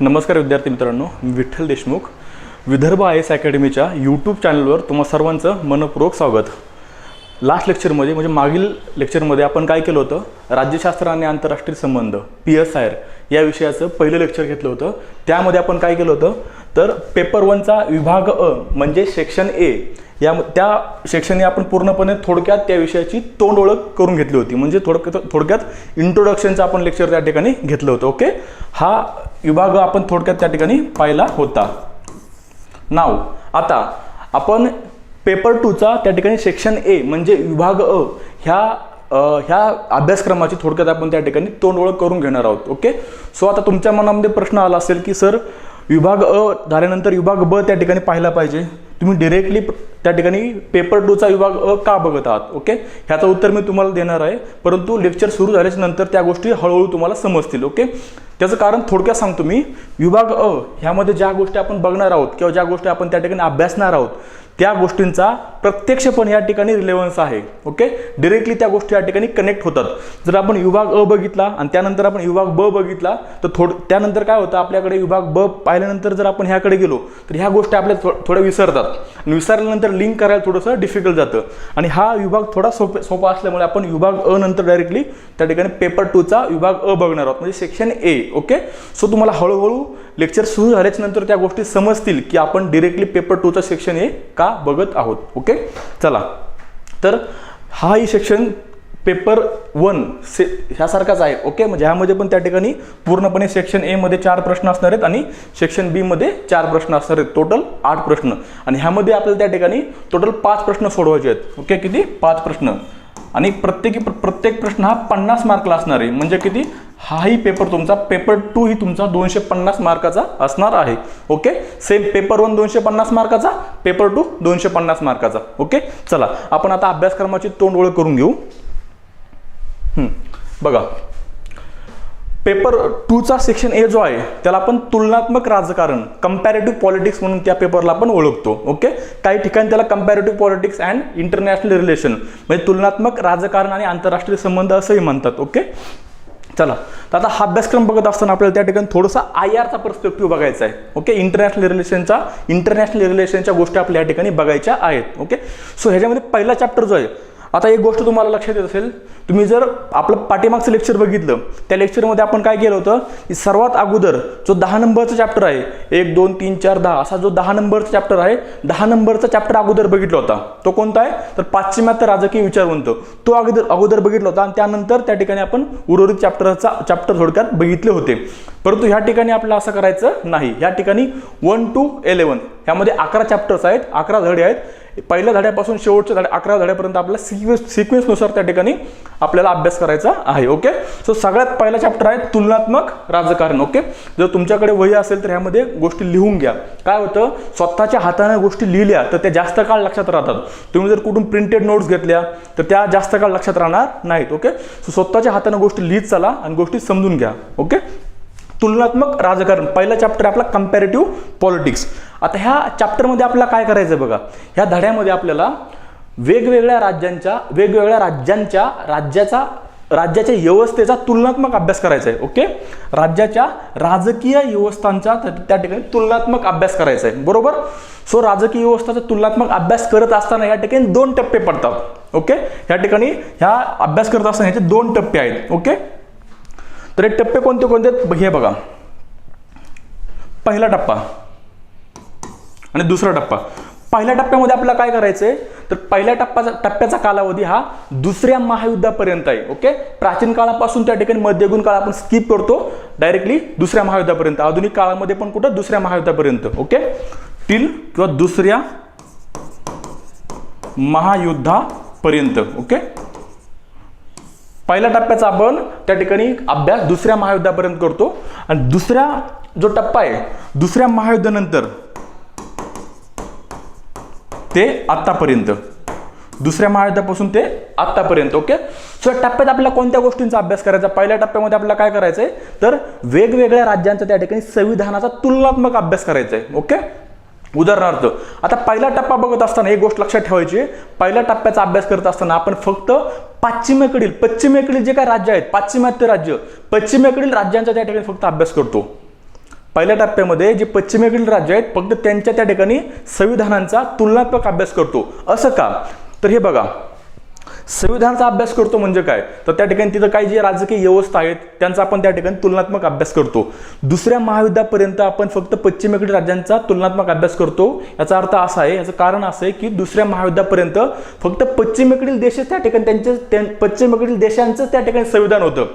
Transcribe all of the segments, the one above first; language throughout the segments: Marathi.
नमस्कार विद्यार्थी मित्रांनो, मी विठ्ठल देशमुख विदर्भ IAS अकॅडमीच्या यूट्यूब चॅनलवर तुम्हा सर्वांचं मनपूर्वक स्वागत। लास्ट लेक्चरमध्ये म्हणजे मागील लेक्चरमध्ये आपण काय केलं होतं, राज्यशास्त्र आणि आंतरराष्ट्रीय संबंध PSIR या विषयाचं पहिलं लेक्चर घेतलं होतं। त्यामध्ये आपण काय केलं होतं तर पेपर 1चा विभाग अ म्हणजे सेक्शन ए या त्या सेक्शनने आपण पूर्णपणे थोडक्यात त्या विषयाची तोंड ओळख करून घेतली होती। म्हणजे थोडक्यात इंट्रोडक्शनचं आपण लेक्चर त्या ठिकाणी घेतलं होतं। ओके, हा विभाग आपण थोडक्यात त्या ठिकाणी पाहिला होता। नाव आता आपण पेपर 2चा त्या ठिकाणी सेक्शन ए म्हणजे विभाग अ ह्या अभ्यासक्रमाची थोडक्यात आपण त्या ठिकाणी तोंड ओळख करून घेणार आहोत। ओके, सो आता तुमच्या मनामध्ये प्रश्न आला असेल की सर विभाग अ झाल्यानंतर विभाग ब त्या ठिकाणी पाहिला पाहिजे, तुम्ही डायरेक्टली त्या ठिकाणी पेपर 2चा विभाग अ का बघत आहात। ओके, ह्याचं उत्तर मी तुम्हाला देणार आहे, परंतु लेक्चर सुरू झाल्याच्या नंतर त्या गोष्टी हळूहळू तुम्हाला समजतील। ओके, त्याचं कारण थोडक्यात सांगतो मी। विभाग अ ह्यामध्ये ज्या गोष्टी आपण बघणार आहोत किंवा ज्या गोष्टी आपण त्या ठिकाणी अभ्यासणार आहोत त्या गोष्टींचा प्रत्यक्षपणे या ठिकाणी रिलेव्हन्स आहे। ओके, डायरेक्टली त्या गोष्टी या ठिकाणी कनेक्ट होतात। जर आपण विभाग अ बघितला आणि त्यानंतर आपण विभाग ब बघितला तर त्यानंतर काय होतं, आपल्याकडे विभाग ब पाहिल्यानंतर जर आपण ह्याकडे गेलो तर ह्या गोष्टी आपल्या थोड्या विसरतात आणि विसरल्यानंतर लिंक करायला थोडंसं डिफिकल्ट जातं। आणि हा विभाग थोडा सोपा असल्यामुळे आपण विभाग अ नंतर डायरेक्टली त्या ठिकाणी पेपर 2चा विभाग अ बघणार आहोत म्हणजे सेक्शन ए। ओके, सो तुम्हाला हळूहळू लेक्चर सुरू झाल्याच्या नंतर त्या गोष्टी समजतील की आपण डायरेक्टली पेपर 2चा सेक्शन ए का बघत आहोत। ओके, चला तर हा ही सेक्शन पेपर 1 ह्यासारखाच आहे। ओके, म्हणजे ह्यामध्ये पण त्या ठिकाणी पूर्णपणे सेक्शन ए मध्ये 4 प्रश्न असणार आहेत आणि सेक्शन बी मध्ये 4 प्रश्न असणार आहेत, टोटल 8 प्रश्न। आणि ह्यामध्ये आपल्याला त्या ठिकाणी टोटल 5 प्रश्न सोडवायचे आहेत। ओके, किती 5 प्रश्न आणि प्रत्येक प्रश्न हा 50 मार्कला असणार आहे। म्हणजे किती, हाही पेपर तुमचा पेपर 2 ही तुमचा 250 मार्काचा असणार आहे। ओके, सेम पेपर 1 250 मार्काचा, पेपर 2 250 मार्काचा। ओके, चला आपण आता अभ्यासक्रमाची तोंड ओळख करून घेऊ। बघा, पेपर 2चा सेक्शन ए जो आहे त्याला आपण तुलनात्मक राजकारण कंपॅरेटिव्ह पॉलिटिक्स म्हणून त्या पेपरला आपण ओळखतो। ओके, काही ठिकाणी त्याला comparative politics and international relation म्हणजे तुलनात्मक राजकारण आणि आंतरराष्ट्रीय संबंध असंही म्हणतात। ओके, चला तर आता हा अभ्यासक्रम बघत असताना आपल्याला त्या ठिकाणी थोडासा IRचा पर्स्पेक्टिव्ह बघायचा आहे। ओके, इंटरनॅशनल रिलेशनच्या गोष्टी आपल्या या ठिकाणी बघायच्या आहेत। ओके, सो ह्याच्यामध्ये पहिला चॅप्टर जो आहे, आता एक गोष्ट तुम्हाला लक्षात येत असेल, तुम्ही जर आपलं पाठीमागचं लेक्चर बघितलं त्या लेक्चरमध्ये आपण काय केलं होतं की सर्वात अगोदर जो 10 नंबरचा चॅप्टर आहे 1 2 3 4 10 असा जो 10 नंबरचा चॅप्टर आहे, 10 नंबरचा चॅप्टर अगोदर बघितला होता। तो कोणता आहे तर पाश्चिमात्य राजकीय विचारवंत, तो अगोदर बघितला होता। आणि त्यानंतर त्या ठिकाणी आपण उर्वरित चॅप्टर थोडक्यात बघितले होते। परंतु ह्या ठिकाणी आपल्याला असं करायचं नाही। ह्या ठिकाणी 1 to 11 ह्यामध्ये 11 चॅप्टर्स आहेत, 11 धडे आहेत। पहिल्या धड्यापासून शेवटच्या 11 धड्यापर्यंत आपल्याला सिक्वेन्सनुसार त्या ठिकाणी आपल्याला अभ्यास करायचा आहे। ओके, सो सगळ्यात पहिला चॅप्टर आहे तुलनात्मक राजकारण। ओके, जर तुमच्याकडे वही असेल तर ह्यामध्ये गोष्टी लिहून घ्या। काय होतं, स्वतःच्या हाताने गोष्टी लिहिल्या तर त्या जास्त काळ लक्षात राहतात। तुम्ही जर कुठून प्रिंटेड नोट्स घेतल्या तर त्या जास्त काळ लक्षात राहणार नाहीत। ओके, सो स्वतःच्या हाताने गोष्टी लिहित चला आणि गोष्टी समजून घ्या। ओके, तुलनात्मक राजकारण पहिला चॅप्टर आपला कंपॅरेटिव्ह पॉलिटिक्स। आता ह्या चॅप्टरमध्ये आपल्याला काय करायचं बघा, ह्या धड्यामध्ये आपल्याला वेगवेगळ्या राज्याच्या व्यवस्थेचा तुलनात्मक अभ्यास करायचा आहे। ओके, राज्याच्या राजकीय व्यवस्थांचा त्या ठिकाणी तुलनात्मक अभ्यास करायचा आहे, बरोबर। सो राजकीय व्यवस्थेचा तुलनात्मक अभ्यास करत असताना या ठिकाणी 2 टप्पे पडतात। ओके, या ठिकाणी ह्या अभ्यास करत असताना ह्याचे 2 टप्पे आहेत। ओके, तर हे टप्पे कोणते कोणते हे बघा, पहिला टप्पा आणि दुसरा टप्पा। पहिल्या टप्प्यामध्ये आपल्याला काय करायचंय तर पहिल्या टप्प्याचा कालावधी हा दुसऱ्या महायुद्धापर्यंत आहे। ओके, प्राचीन काळापासून त्या ठिकाणी मध्ययुगीन काळ आपण स्किप करतो, डायरेक्टली दुसऱ्या महायुद्धापर्यंत, आधुनिक काळामध्ये पण कुठं दुसऱ्या महायुद्धापर्यंत। ओके, टिल किंवा दुसऱ्या महायुद्धापर्यंत। ओके, पहिल्या टप्प्याचा आपण त्या ठिकाणी अभ्यास दुसऱ्या महायुद्धापर्यंत करतो आणि दुसरा जो टप्पा आहे दुसऱ्या महायुद्धानंतर ते आतापर्यंत, दुसऱ्या महायुद्धापासून ते आतापर्यंत। ओके, सो या टप्प्यात आपल्याला कोणत्या गोष्टींचा अभ्यास करायचा, पहिल्या टप्प्यामध्ये आपल्याला काय करायचंय तर वेगवेगळ्या राज्यांचा त्या ठिकाणी संविधानाचा तुलनात्मक अभ्यास करायचा आहे। ओके, उदाहरणार्थ आता पहिला टप्पा बघत असताना एक गोष्ट लक्षात ठेवायची, पहिल्या टप्प्याचा अभ्यास करत असताना आपण फक्त पश्चिमेकडील जे काही राज्य आहेत, पाश्चिमात्य राज्य, पश्चिमेकडील राज्यांचा त्या ठिकाणी फक्त अभ्यास करतो। पहिल्या टप्प्यामध्ये जे पश्चिमेकडील राज्य आहेत फक्त त्यांच्या त्या ठिकाणी संविधानांचा तुलनात्मक अभ्यास करतो. असं का? तर हे बघा, संविधानाचा अभ्यास करतो म्हणजे काय, तर त्या ठिकाणी तिथं काही जे राजकीय व्यवस्था आहेत त्यांचा आपण त्या ठिकाणी तुलनात्मक अभ्यास करतो. दुसऱ्या महायुद्धापर्यंत आपण फक्त पश्चिमेकडील राज्यांचा तुलनात्मक अभ्यास करतो. याचा अर्थ असा आहे, याचं कारण असं आहे की दुसऱ्या महायुद्धापर्यंत फक्त पश्चिमेकडील देश त्या ठिकाणी पश्चिमेकडील देशांचं त्या ठिकाणी संविधान होतं.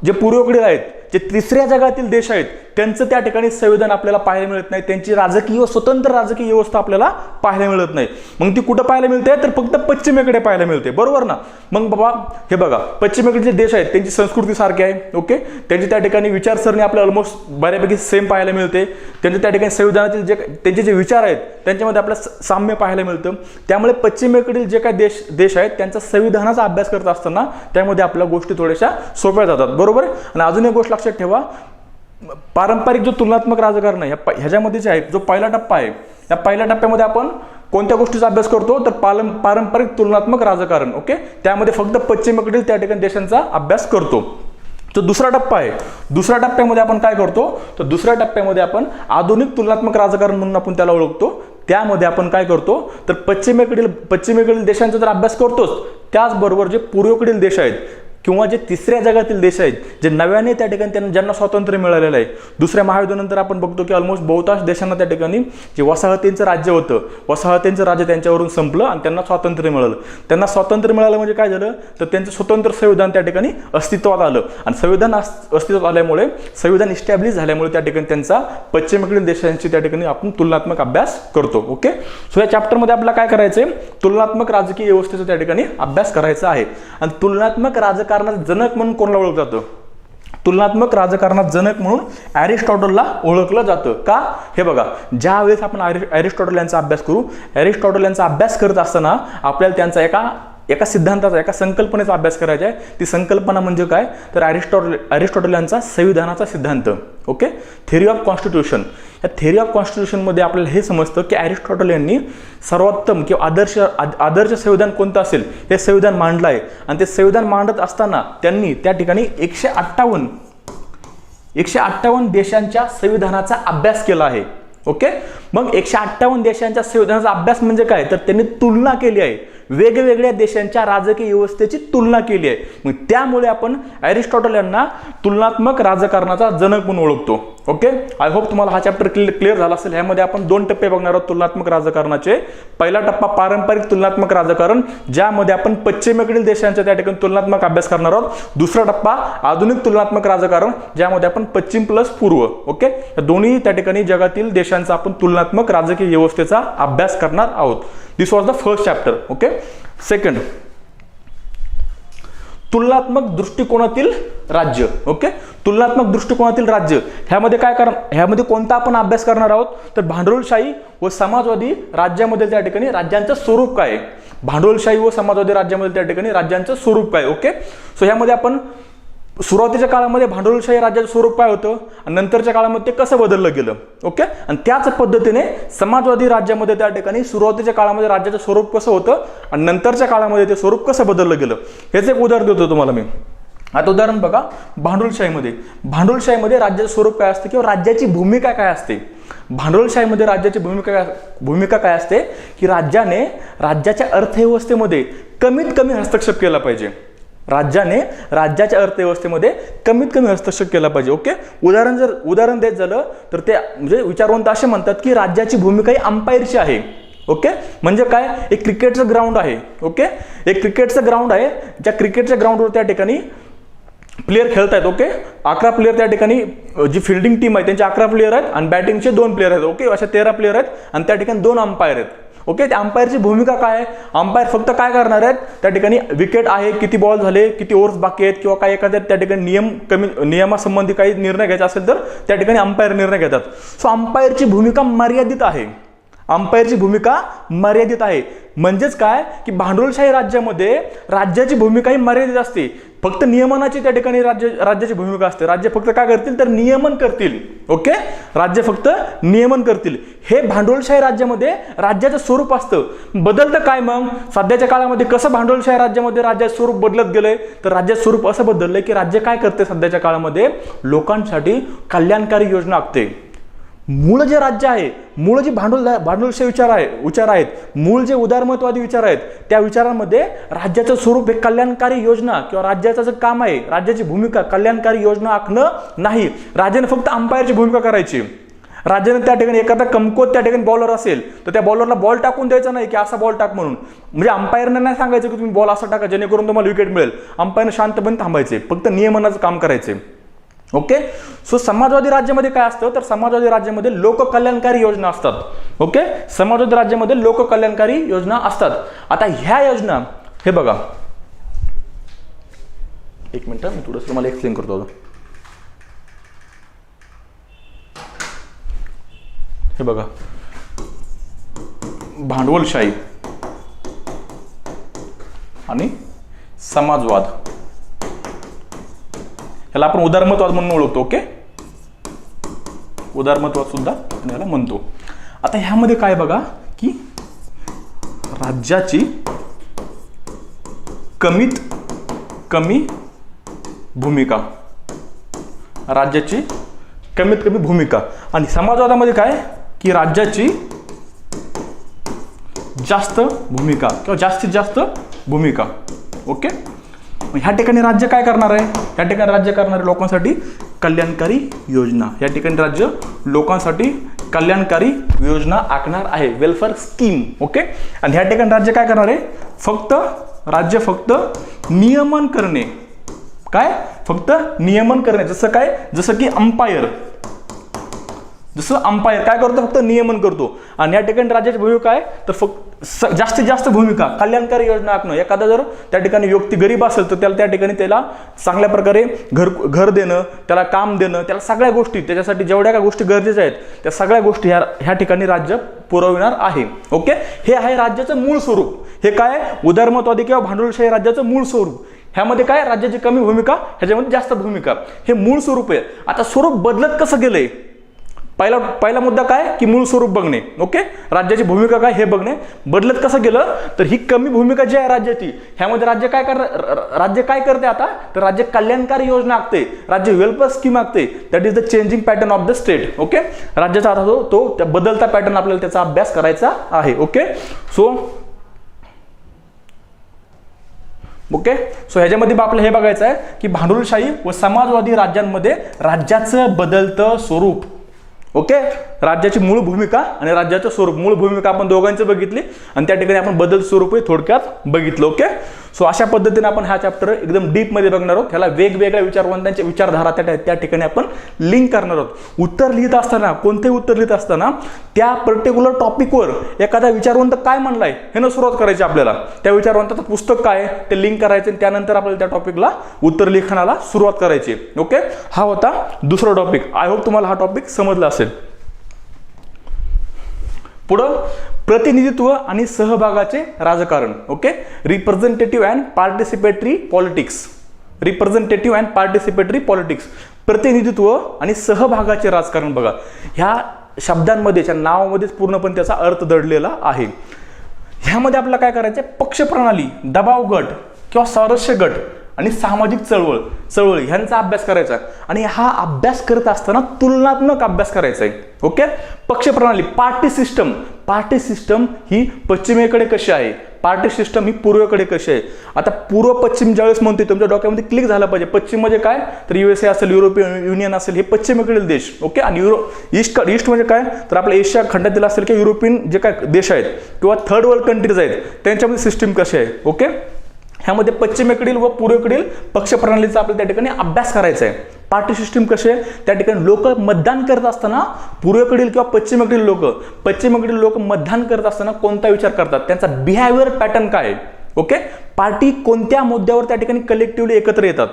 जे पूर्वेकडील आहेत, जे तिसऱ्या जगातील देश आहेत त्यांचं त्या ठिकाणी संविधान आपल्याला पाहायला मिळत नाही. त्यांची राजकीय स्वतंत्र राजकीय व्यवस्था आपल्याला पाहायला मिळत नाही. मग ती कुठं पाहायला मिळते, तर फक्त पश्चिमेकडे पाहायला मिळते. बरोबर ना? मग बाबा हे बघा, पश्चिमेकडे जे देश आहेत त्यांची संस्कृती सारखी आहे. ओके, त्यांची त्या ठिकाणी विचारसरणी आपल्याला ऑलमोस्ट बऱ्यापैकी सेम पाहायला मिळते. त्यांच्या त्या ठिकाणी संविधानातील जे त्यांचे जे विचार आहेत त्यांच्यामध्ये आपल्याला साम्य पाहायला मिळतं. त्यामुळे पश्चिमेकडील जे काही देश आहेत त्यांचा संविधानाचा अभ्यास करत असताना त्यामध्ये आपल्या गोष्टी थोड्याशा सोप्या जातात. बरोबर. आणि अजून एक गोष्ट लक्षात ठेवा, पारंपरिक जो तुलनात्मक राजकारण आहे ह्याच्यामध्ये जे आहे, जो पहिला टप्पा आहे, या पहिल्या टप्प्यामध्ये आपण कोणत्या गोष्टीचा अभ्यास करतो, तर पारंपरिक तुलनात्मक राजकारण. ओके, त्यामध्ये फक्त पश्चिमेकडील त्या ठिकाणी देशांचा अभ्यास करतो. जो दुसरा टप्पा आहे, दुसऱ्या टप्प्यामध्ये आपण काय करतो, तर दुसऱ्या टप्प्यामध्ये आपण आधुनिक तुलनात्मक राजकारण म्हणून आपण त्याला ओळखतो. त्यामध्ये आपण काय करतो, तर पश्चिमेकडील देशांचा तर अभ्यास करतोच, त्याचबरोबर जे पूर्वेकडील देश आहेत किंवा जे तिसऱ्या जगातील देश आहेत, जे नव्याने त्या ठिकाणी ज्यांना स्वातंत्र्य मिळालेलं आहे. दुसऱ्या महायुद्धानंतर आपण बघतो की ऑलमोस्ट बहुतांश देशांना त्या ठिकाणी जे वसाहतींचं राज्य होतं, वसाहतींचं राज्य त्यांच्यावरून संपलं आणि त्यांना स्वातंत्र्य मिळालं. त्यांना स्वातंत्र्य मिळालं म्हणजे काय झालं, तर त्यांचं स्वतंत्र संविधान त्या ठिकाणी अस्तित्वात आलं. आणि संविधान अस्तित्वात आल्यामुळे, संविधान इस्टॅब्लिश झाल्यामुळे त्या ठिकाणी त्यांचा पश्चिमेकडील देशांची त्या ठिकाणी आपण तुलनात्मक अभ्यास करतो. ओके, सो या चॅप्टरमध्ये आपल्याला काय करायचंय, तुलनात्मक राजकीय व्यवस्थेचा त्या ठिकाणी अभ्यास करायचा आहे. आणि तुलनात्मक राजकारणात जनक म्हणून कोणाला ओळखलं जातं, तुलनात्मक राजकारणात जनक म्हणून अरिस्टॉटलला ओळखलं जातं. का? हे बघा, ज्या वेळेस आपण अरिस्टॉटल यांचा अभ्यास करू, अरिस्टॉटल यांचा अभ्यास करत असताना आपल्याला त्यांचा एका सिद्धांताचा, एका संकल्पनेचा अभ्यास करायचा आहे. ती संकल्पना म्हणजे काय, तर अरिस्टॉटल यांचा संविधानाचा सिद्धांत. Okay, theory of constitution. या थेअरी ऑफ कॉन्स्टिट्यूशनमध्ये आपल्याला हे समजतं की अरिस्टॉटल यांनी सर्वोत्तम किंवा आदर्श संविधान कोणतं असेल हे संविधान मांडलं आहे. आणि ते संविधान मांडत असताना त्यांनी त्या ठिकाणी 158 देशांच्या संविधानाचा अभ्यास केला आहे. ओके, मग 158 देशांच्या संविधानाचा अभ्यास म्हणजे काय, तर त्यांनी तुलना केली आहे, वेगवेगळ्या देशांच्या राजकीय व्यवस्थेची तुलना केली आहे. मग त्यामुळे आपण अरिस्टॉटल यांना तुलनात्मक राजकारणाचा जनक म्हणून ओळखतो. ओके, आय होप तुम्हाला हा चॅप्टर क्लिअर झाला असेल. ह्यामध्ये आपण 2 टप्पे बघणार आहोत तुलनात्मक राजकारणाचे. पहिला टप्पा पारंपरिक तुलनात्मक राजकारण, ज्यामध्ये आपण पश्चिमेकडील देशांच्या त्या ठिकाणी तुलनात्मक अभ्यास करणार आहोत. दुसरा टप्पा आधुनिक तुलनात्मक राजकारण, ज्यामध्ये आपण पश्चिम प्लस पूर्व, ओके, या दोन्ही त्या ठिकाणी जगातील देशांचा आपण तुलनात्मक राजकीय व्यवस्थेचा अभ्यास करणार आहोत. This was the first chapter. Okay, second, तुलनात्मक दृष्टिकोनातील राज्य. ओके, तुलनात्मक दृष्टिकोनातील राज्य ह्यामध्ये काय ह्यामध्ये कोणता आपण अभ्यास करणार आहोत, तर भांडवलशाही व समाजवादी राज्यामध्ये त्या ठिकाणी राज्यांचं स्वरूप काय आहे. भांडवलशाही व समाजवादी राज्यामध्ये त्या ठिकाणी राज्यांचं स्वरूप काय. ओके, सो ह्यामध्ये आपण सुरुवातीच्या काळामध्ये भांडवलशाही राज्याचं स्वरूप काय होतं आणि नंतरच्या काळामध्ये ते कसं बदललं गेलं. ओके, आणि त्याच पद्धतीने समाजवादी राज्यामध्ये त्या ठिकाणी सुरुवातीच्या काळामध्ये राज्याचं स्वरूप कसं होतं आणि नंतरच्या काळामध्ये ते स्वरूप कसं बदललं गेलं. ह्याचं एक उदाहरण देतो तुम्हाला मी. आता उदाहरण बघा, भांडवलशाहीमध्ये राज्याचं स्वरूप काय असते किंवा राज्याची भूमिका काय असते. भांडवलशाहीमध्ये राज्याची भूमिका काय असते की राज्याने राज्याच्या अर्थव्यवस्थेमध्ये कमीत कमी हस्तक्षेप केला पाहिजे. राज्याने राज्याच्या अर्थव्यवस्थेमध्ये कमीत कमी हस्तक्षेप केला पाहिजे. ओके, उदाहरण द्यायचं झालं तर ते म्हणजे विचारवंत असे म्हणतात की राज्याची भूमिका ही अंपायरची आहे. ओके, म्हणजे काय, एक क्रिकेटचं ग्राउंड आहे. ओके, एक क्रिकेटचं ग्राउंड आहे, ज्या क्रिकेटच्या ग्राउंडवर त्या ठिकाणी प्लेयर खेळतायत. ओके, 11 प्लेयर त्या ठिकाणी, जी फिल्डिंग टीम आहे त्यांचे 11 प्लेयर आहेत आणि बॅटिंगचे 2 प्लेयर आहेत. ओके, अशा 13 प्लेयर आहेत आणि त्या ठिकाणी 2 अंपायर आहेत. ओके, त्या अंपायरची भूमिका काय आहे, अंपायर फक्त काय करणार आहेत, त्या ठिकाणी विकेट आहे, किती बॉल झाले, किती ओव्हर्स बाकी आहेत किंवा काय एखाद्या त्या ठिकाणी नियमासंबंधी काही निर्णय घ्यायचा असेल तर त्या ठिकाणी अंपायर निर्णय घेतात. सो अंपायरची भूमिका मर्यादित आहे. म्हणजेच काय की भांडवलशाही राज्यामध्ये राज्याची भूमिका ही मर्यादित असते. फक्त नियमनाची त्या ठिकाणी राज्याची भूमिका असते. राज्य फक्त काय करतील तर नियमन करतील. ओके, राज्य फक्त नियमन करतील. हे भांडवलशाही राज्यामध्ये राज्याचं स्वरूप असतं. बदलतं काय मग सध्याच्या काळामध्ये, कसं भांडवलशाही राज्यामध्ये राज्याचं स्वरूप बदलत गेलंय, तर राज्याचं स्वरूप असं बदललंय की राज्य काय करते सध्याच्या काळामध्ये, लोकांसाठी कल्याणकारी योजना आखते. मूळ जे राज्य आहे, मूळ जे भांडवलशाही विचार आहेत, मूळ जे उदारमतवादी विचार आहेत, त्या विचारांमध्ये राज्याचं स्वरूप हे कल्याणकारी योजना किंवा राज्याचं जे काम आहे, राज्याची भूमिका कल्याणकारी योजना आखणं नाही. राज्याने फक्त अंपायरची भूमिका करायची. राज्याने त्या ठिकाणी एखादा कमकुवत त्या ठिकाणी बॉलर असेल तर त्या बॉलरला बॉल टाकून द्यायचा नाही की असा बॉल टाक म्हणून. म्हणजे अंपायरने नाही सांगायचं की तुम्ही बॉल असा टाका जेणेकरून तुम्हाला विकेट मिळेल. अंपायरने शांतपणे थांबायचे, फक्त नियमनाचं काम करायचे. ओके, सो समाजवादी राज्यामध्ये काय असतं तर समाजवादी राज्यामध्ये लोककल्याणकारी योजना असतात. ओके, समाजवादी राज्यामध्ये लोककल्याणकारी योजना असतात. आता ह्या योजना, हे बघा, एक मिनिट मी थोडंसं तुम्हाला एक्सप्लेन करतो. हे बघा, भांडवलशाही आणि समाजवाद, याला आपण उदारमतवाद म्हणून ओळखतो. ओके, उदारमतवाद सुद्धा याला म्हणतो. आता ह्यामध्ये काय बघा की राज्याची कमीत कमी भूमिका, राज्याची कमीत कमी भूमिका, आणि समाजवादामध्ये काय की राज्याची जास्त भूमिका किंवा जास्तीत जास्त भूमिका. ओके, ह्या ठिकाणी राज्य काय करणार आहे, या ठिकाणी राज्य करणार आहे लोकांसाठी कल्याणकारी योजना. या ठिकाणी राज्य लोकांसाठी कल्याणकारी योजना आखणार आहे, वेलफेअर स्कीम. ओके, आणि ह्या ठिकाणी राज्य काय करणार आहे, राज्य फक्त नियमन करणे. काय, फक्त नियमन करणे. जसं की अंपायर काय करतो, फक्त नियमन करतो. आणि या ठिकाणी राज्याची भूमिका आहे तर फक्त जास्तीत जास्त भूमिका कल्याणकारी योजना आखणं. एखादा जर त्या ठिकाणी व्यक्ती गरीब असेल तर त्याला त्या ठिकाणी त्याला चांगल्या प्रकारे घर देणं, त्याला काम देणं, त्याला सगळ्या गोष्टी, त्याच्यासाठी जेवढ्या काय गोष्टी गरजेच्या आहेत त्या सगळ्या गोष्टी ह्या ठिकाणी राज्य पुरविणार आहे. ओके, हे आहे राज्याचं मूळ स्वरूप. हे काय, उदारमतवादी किंवा भांडवलशाही राज्याचं मूळ स्वरूप. ह्यामध्ये काय, राज्याची कमी भूमिका, ह्याच्यामध्ये जास्त भूमिका, हे मूळ स्वरूप आहे. आता स्वरूप बदलत कसं गेलंय, पहिला मुद्दा काय की मूळ स्वरूप बघणे. ओके, राज्याची भूमिका काय हे बघणे. बदलत कसं गेलं तर ही कमी भूमिका जी आहे राज्याची, ह्यामध्ये राज्य काय करते आता तर राज्य कल्याणकारी योजना आखते, राज्य वेलफेअर स्कीम आखते. That is the changing pattern of the state. Okay, राज्याचा आता तो त्या बदलता पॅटर्न आपल्याला त्याचा अभ्यास करायचा आहे. ओके, सो ह्याच्यामध्ये आपल्याला हे बघायचं आहे की भांडवलशाही व समाजवादी राज्यांमध्ये राज्याचं बदलतं स्वरूप. ओके, राज्याची मूळ भूमिका आणि राज्याचं स्वरूप. मूळ भूमिका आपण दोघांचं बघितली आणि त्या ठिकाणी आपण बदल स्वरूप थोडक्यात बघितलं. ओके, सो अशा पद्धतीने आपण हा चॅप्टर एकदम डीप मध्ये बघणार आहोत. ह्याला वेगवेगळ्या विचारवंतांच्या विचारधारा त्या ठिकाणी आपण लिंक करणार आहोत. उत्तर लिहित असताना, कोणतेही उत्तर लिहित असताना त्या पर्टिक्युलर टॉपिकवर एखादा विचारवंत काय म्हणलाय हे सुरुवात करायची आपल्याला. त्या विचारवंताचं पुस्तक काय ते लिंक करायचे आणि त्यानंतर आपल्याला त्या टॉपिकला उत्तर लिखाणाला सुरुवात करायची. ओके, हा होता दुसरा टॉपिक. आय होप तुम्हाला हा टॉपिक समजला असेल. पुढं प्रतिनिधित्व आणि सहभागाचे राजकारण. Okay, representative and participatory politics. Representative and participatory politics, प्रतिनिधित्व आणि सहभागाचे राजकारण. बघा, ह्या शब्दांमध्ये, नावामध्येच पूर्णपणे त्याचा अर्थ दडलेला आहे. ह्यामध्ये आपल्याला काय करायचं, पक्षप्रणाली, दबाव गट किंवा स्वारस्य गट आणि सामाजिक चळवळ ह्यांचा अभ्यास करायचा. आणि हा अभ्यास करत असताना तुलनात्मक अभ्यास करायचा आहे. ओके, पक्षप्रणाली, पार्टी सिस्टम ही पश्चिमेकडे कशी आहे, पार्टी सिस्टम ही पूर्वेकडे कशी आहे. आता पूर्व पश्चिम ज्यावेळेस म्हणते तुमच्या डोक्यामध्ये क्लिक झालं पाहिजे. पश्चिम म्हणजे काय तर USA असेल, युरोपियन युनियन असेल, हे पश्चिमेकडील देश. ओके, आणि ईस्ट म्हणजे काय तर आपल्या एशिया खंडातील असेल किंवा युरोपियन जे काय देश आहेत किंवा थर्ड वर्ल्ड कंट्रीज आहेत त्यांच्यामध्ये सिस्टीम कशी आहे. ओके, ह्यामध्ये पश्चिमेकडील व पूर्वेकडील पक्षप्रणालीचा आपल्याला त्या ठिकाणी अभ्यास करायचा आहे. पार्टी सिस्टीम कशी आहे, त्या ठिकाणी लोक मतदान करत असताना पूर्वेकडील किंवा पश्चिमेकडील लोक मतदान करत असताना कोणता विचार करतात, त्यांचा बिहेवियर पॅटर्न काय आहे. ओके, पार्टी कोणत्या मुद्द्यावर त्या ठिकाणी कलेक्टिव्हली एकत्र येतात.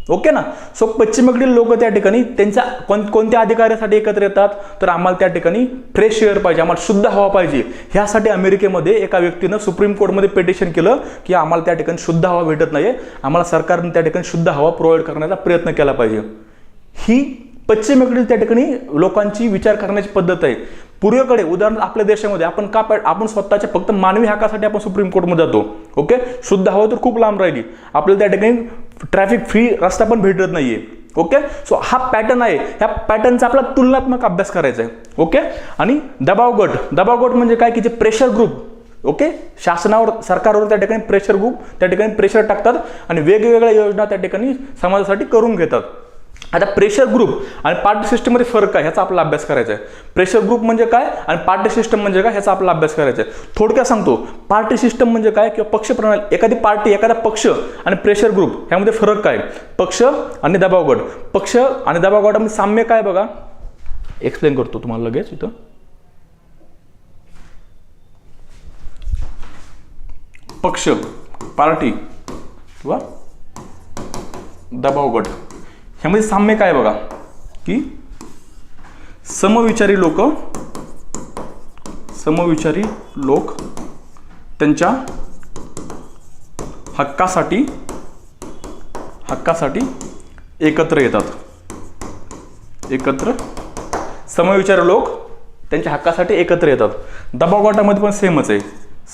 ओके ना. सो पश्चिमेकडील लोक त्या ठिकाणी त्यांच्या कोणत्या अधिकारासाठी एकत्र येतात, तर आम्हाला त्या ठिकाणी फ्रेश एअर पाहिजे, आम्हाला शुद्ध हवा पाहिजे. ह्यासाठी अमेरिकेमध्ये एका व्यक्तीनं सुप्रीम कोर्टमध्ये पिटिशन केलं की आम्हाला त्या ठिकाणी शुद्ध हवा भेटत नाही, आम्हाला सरकारने त्या ठिकाणी शुद्ध हवा प्रोव्हाइड करण्याचा प्रयत्न केला पाहिजे. ही पश्चिमेकडील त्या ठिकाणी लोकांची विचार करण्याची पद्धत आहे. पूर्वेकडे उदाहरण आपल्या देशामध्ये आपण स्वतःच्या फक्त मानवी हक्कासाठी आपण सुप्रीम कोर्टमध्ये जातो. ओके, शुद्ध हवा तर खूप लांब राहिली, आपल्याला त्या ठिकाणी ट्रॅफिक फ्री रस्ता पण भेटत नाहीये. ओके, सो हा पॅटर्न आहे, ह्या पॅटर्नचा आपला तुलनात्मक अभ्यास करायचा आहे. ओके, आणि दबाव गट म्हणजे काय की जे प्रेशर ग्रुप, ओके, शासनावर सरकारवर त्या ठिकाणी प्रेशर ग्रुप त्या ठिकाणी प्रेशर टाकतात आणि वेगवेगळ्या योजना त्या ठिकाणी समाजासाठी करून घेतात. आता प्रेशर ग्रुप आणि पार्टी सिस्टममध्ये फरक काय ह्याचा आपला अभ्यास करायचा आहे. प्रेशर ग्रुप म्हणजे काय आणि पार्टी सिस्टम म्हणजे काय ह्याचा आपला अभ्यास करायचा आहे. थोडक्यात सांगतो, पार्टी सिस्टम म्हणजे काय किंवा पक्ष प्रणाली, एखादी पार्टी, एखादा पक्ष आणि प्रेशर ग्रुप ह्यामध्ये फरक काय. पक्ष आणि दबाव गट, पक्ष आणि दबाव गटामध्ये साम्य काय बघा, एक्सप्लेन करतो तुम्हाला लगेच इथं. पक्ष, पार्टी किंवा दबाव गट ह्यामध्ये साम्य काय बघा की समविचारी लोक त्यांच्या हक्कासाठी एकत्र येतात. समविचारी लोक त्यांच्या हक्कासाठी एकत्र येतात. दबाव गटामध्ये पण सेमच आहे,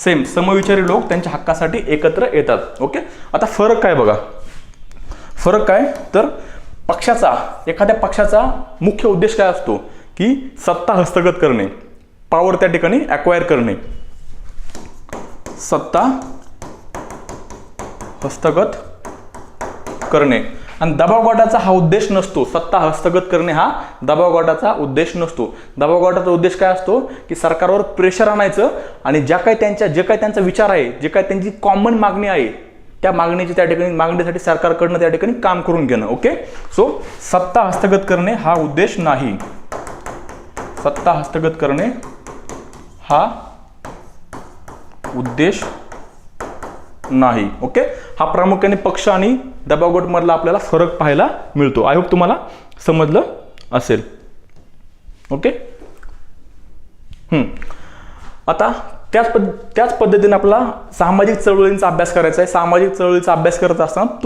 सेम समविचारी लोक त्यांच्या हक्कासाठी एकत्र येतात. ओके, आता फरक काय बघा, फरक काय तर एखाद्या पक्षाचा मुख्य उद्देश काय असतो की सत्ता हस्तगत करणे, पॉवर त्या ठिकाणी ॲक्वायर करणे, सत्ता हस्तगत करणे. आणि दबाव गटाचा हा उद्देश नसतो, सत्ता हस्तगत करणे हा दबाव गटाचा उद्देश नसतो. दबाव गटाचा उद्देश काय असतो की सरकारवर प्रेशर आणायचं आणि जे काही त्यांचा विचार आहे, जे काही त्यांची कॉमन मागणी आहे त्या मागणीसाठी सरकारकडनं त्या ठिकाणी काम करून घेणं. ओके, सो सत्ता हस्तगत करणे हा उद्देश नाही, सत्ता हस्तगत करणे हा उद्देश नाही. ओके, हा प्रामुख्याने पक्ष आणि दबाव गट मधला आपल्याला फरक पाहायला मिळतो. आय होप तुम्हाला समजलं असेल. ओके, आता त्याच पद्धतीने आपला सामाजिक चळवळींचा अभ्यास करायचा आहे. सामाजिक चळवळीचा अभ्यास करत असताना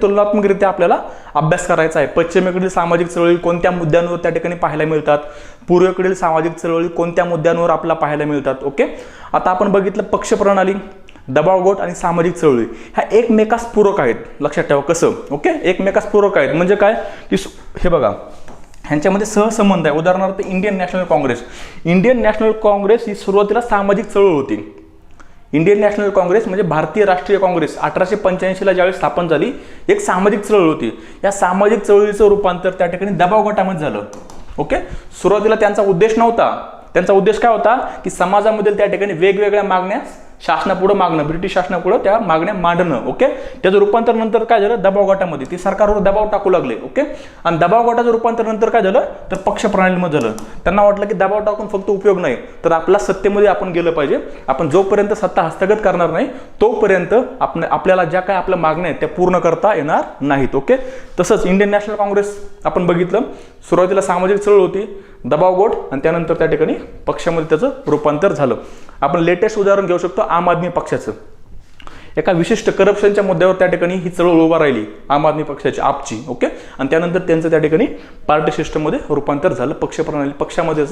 तुलनात्मकरित्या आपल्याला अभ्यास करायचा आहे. पश्चिमेकडील सामाजिक चळवळी कोणत्या मुद्द्यांवर त्या ठिकाणी पाहायला मिळतात, पूर्वेकडील सामाजिक चळवळी कोणत्या मुद्द्यांवर आपल्याला पाहायला मिळतात. ओके, आता आपण बघितलं पक्ष प्रणाली, दबाव गट आणि सामाजिक चळवळी ह्या एकमेकास पूरक आहेत. लक्षात ठेवा कसं. ओके, एकमेकास पूरक आहेत म्हणजे काय की हे बघा ह्यांच्यामध्ये सहसंबंध आहे. उदाहरणार्थ इंडियन नॅशनल काँग्रेस ही सुरुवातीला सामाजिक चळवळ होती. इंडियन नॅशनल काँग्रेस म्हणजे भारतीय राष्ट्रीय काँग्रेस 1885 ला ज्यावेळी स्थापन झाली, एक सामाजिक चळवळ होती. या सामाजिक चळवळीचं रूपांतर त्या ठिकाणी दबाव गटामध्ये झालं. ओके, सुरुवातीला त्यांचा उद्देश नव्हता. त्यांचा उद्देश काय होता की समाजामधील त्या ठिकाणी वेगवेगळ्या मागण्या शासनापुढे मागणं, ब्रिटिश शासनापुढे त्या मागण्या मांडणं. ओके, त्याचं रूपांतर नंतर काय झालं दबाव गटामध्ये, ते सरकारवर दबाव टाकू लागले. ओके, आणि दबाव गटाचं रूपांतर नंतर काय झालं तर पक्ष प्रणालीमध्ये झालं. त्यांना वाटलं की दबाव टाकून फक्त उपयोग नाही, तर आपला सत्तेमध्ये आपण गेलं पाहिजे. आपण जोपर्यंत सत्ता हस्तगत करणार नाही तोपर्यंत आपल्याला ज्या काय आपल्या मागण्या आहेत त्या पूर्ण करता येणार नाहीत. ओके, तसंच इंडियन नॅशनल काँग्रेस आपण बघितलं, सुरुवातीला सामाजिक चळवळ होती, दबाव गट आणि त्यानंतर त्या ठिकाणी पक्षामध्ये त्याचं रूपांतर झालं. आपण लेटेस्ट उदाहरण घेऊ शकतो आम आदमी पक्षाचं. एका विशिष्ट करप्शनच्या मुद्द्यावर त्या ठिकाणी ही चळवळ उभा राहिली आम आदमी पक्षाची, आपची. ओके, आणि त्यानंतर त्यांचं त्या ठिकाणी पार्टी सिस्टममध्ये रूपांतर झालं, पक्ष प्रणाली पक्षामध्ये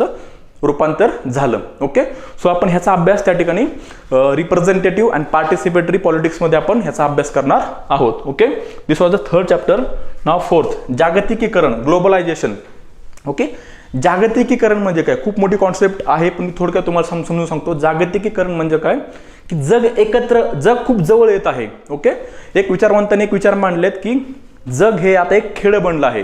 रूपांतर झालं. ओके, सो आपण ह्याचा अभ्यास त्या ठिकाणी रिप्रेझेंटेटिव्ह अँड पार्टिसिपेटरी पॉलिटिक्समध्ये आपण ह्याचा अभ्यास करणार आहोत. Okay, this was the third chapter. Now fourth, जागतिकीकरण, ग्लोबलायझेशन. ओके, जागतिकीकरण म्हणजे काय, खूप मोठी कॉन्सेप्ट आहे पण मी थोडक्यात तुम्हाला समजून सांगतो. जागतिकीकरण म्हणजे काय की जग खूप जवळ येत आहे. ओके, एक विचारवंतांनी एक विचार मांडलेत की जग हे आता एक खेडं बनलं आहे.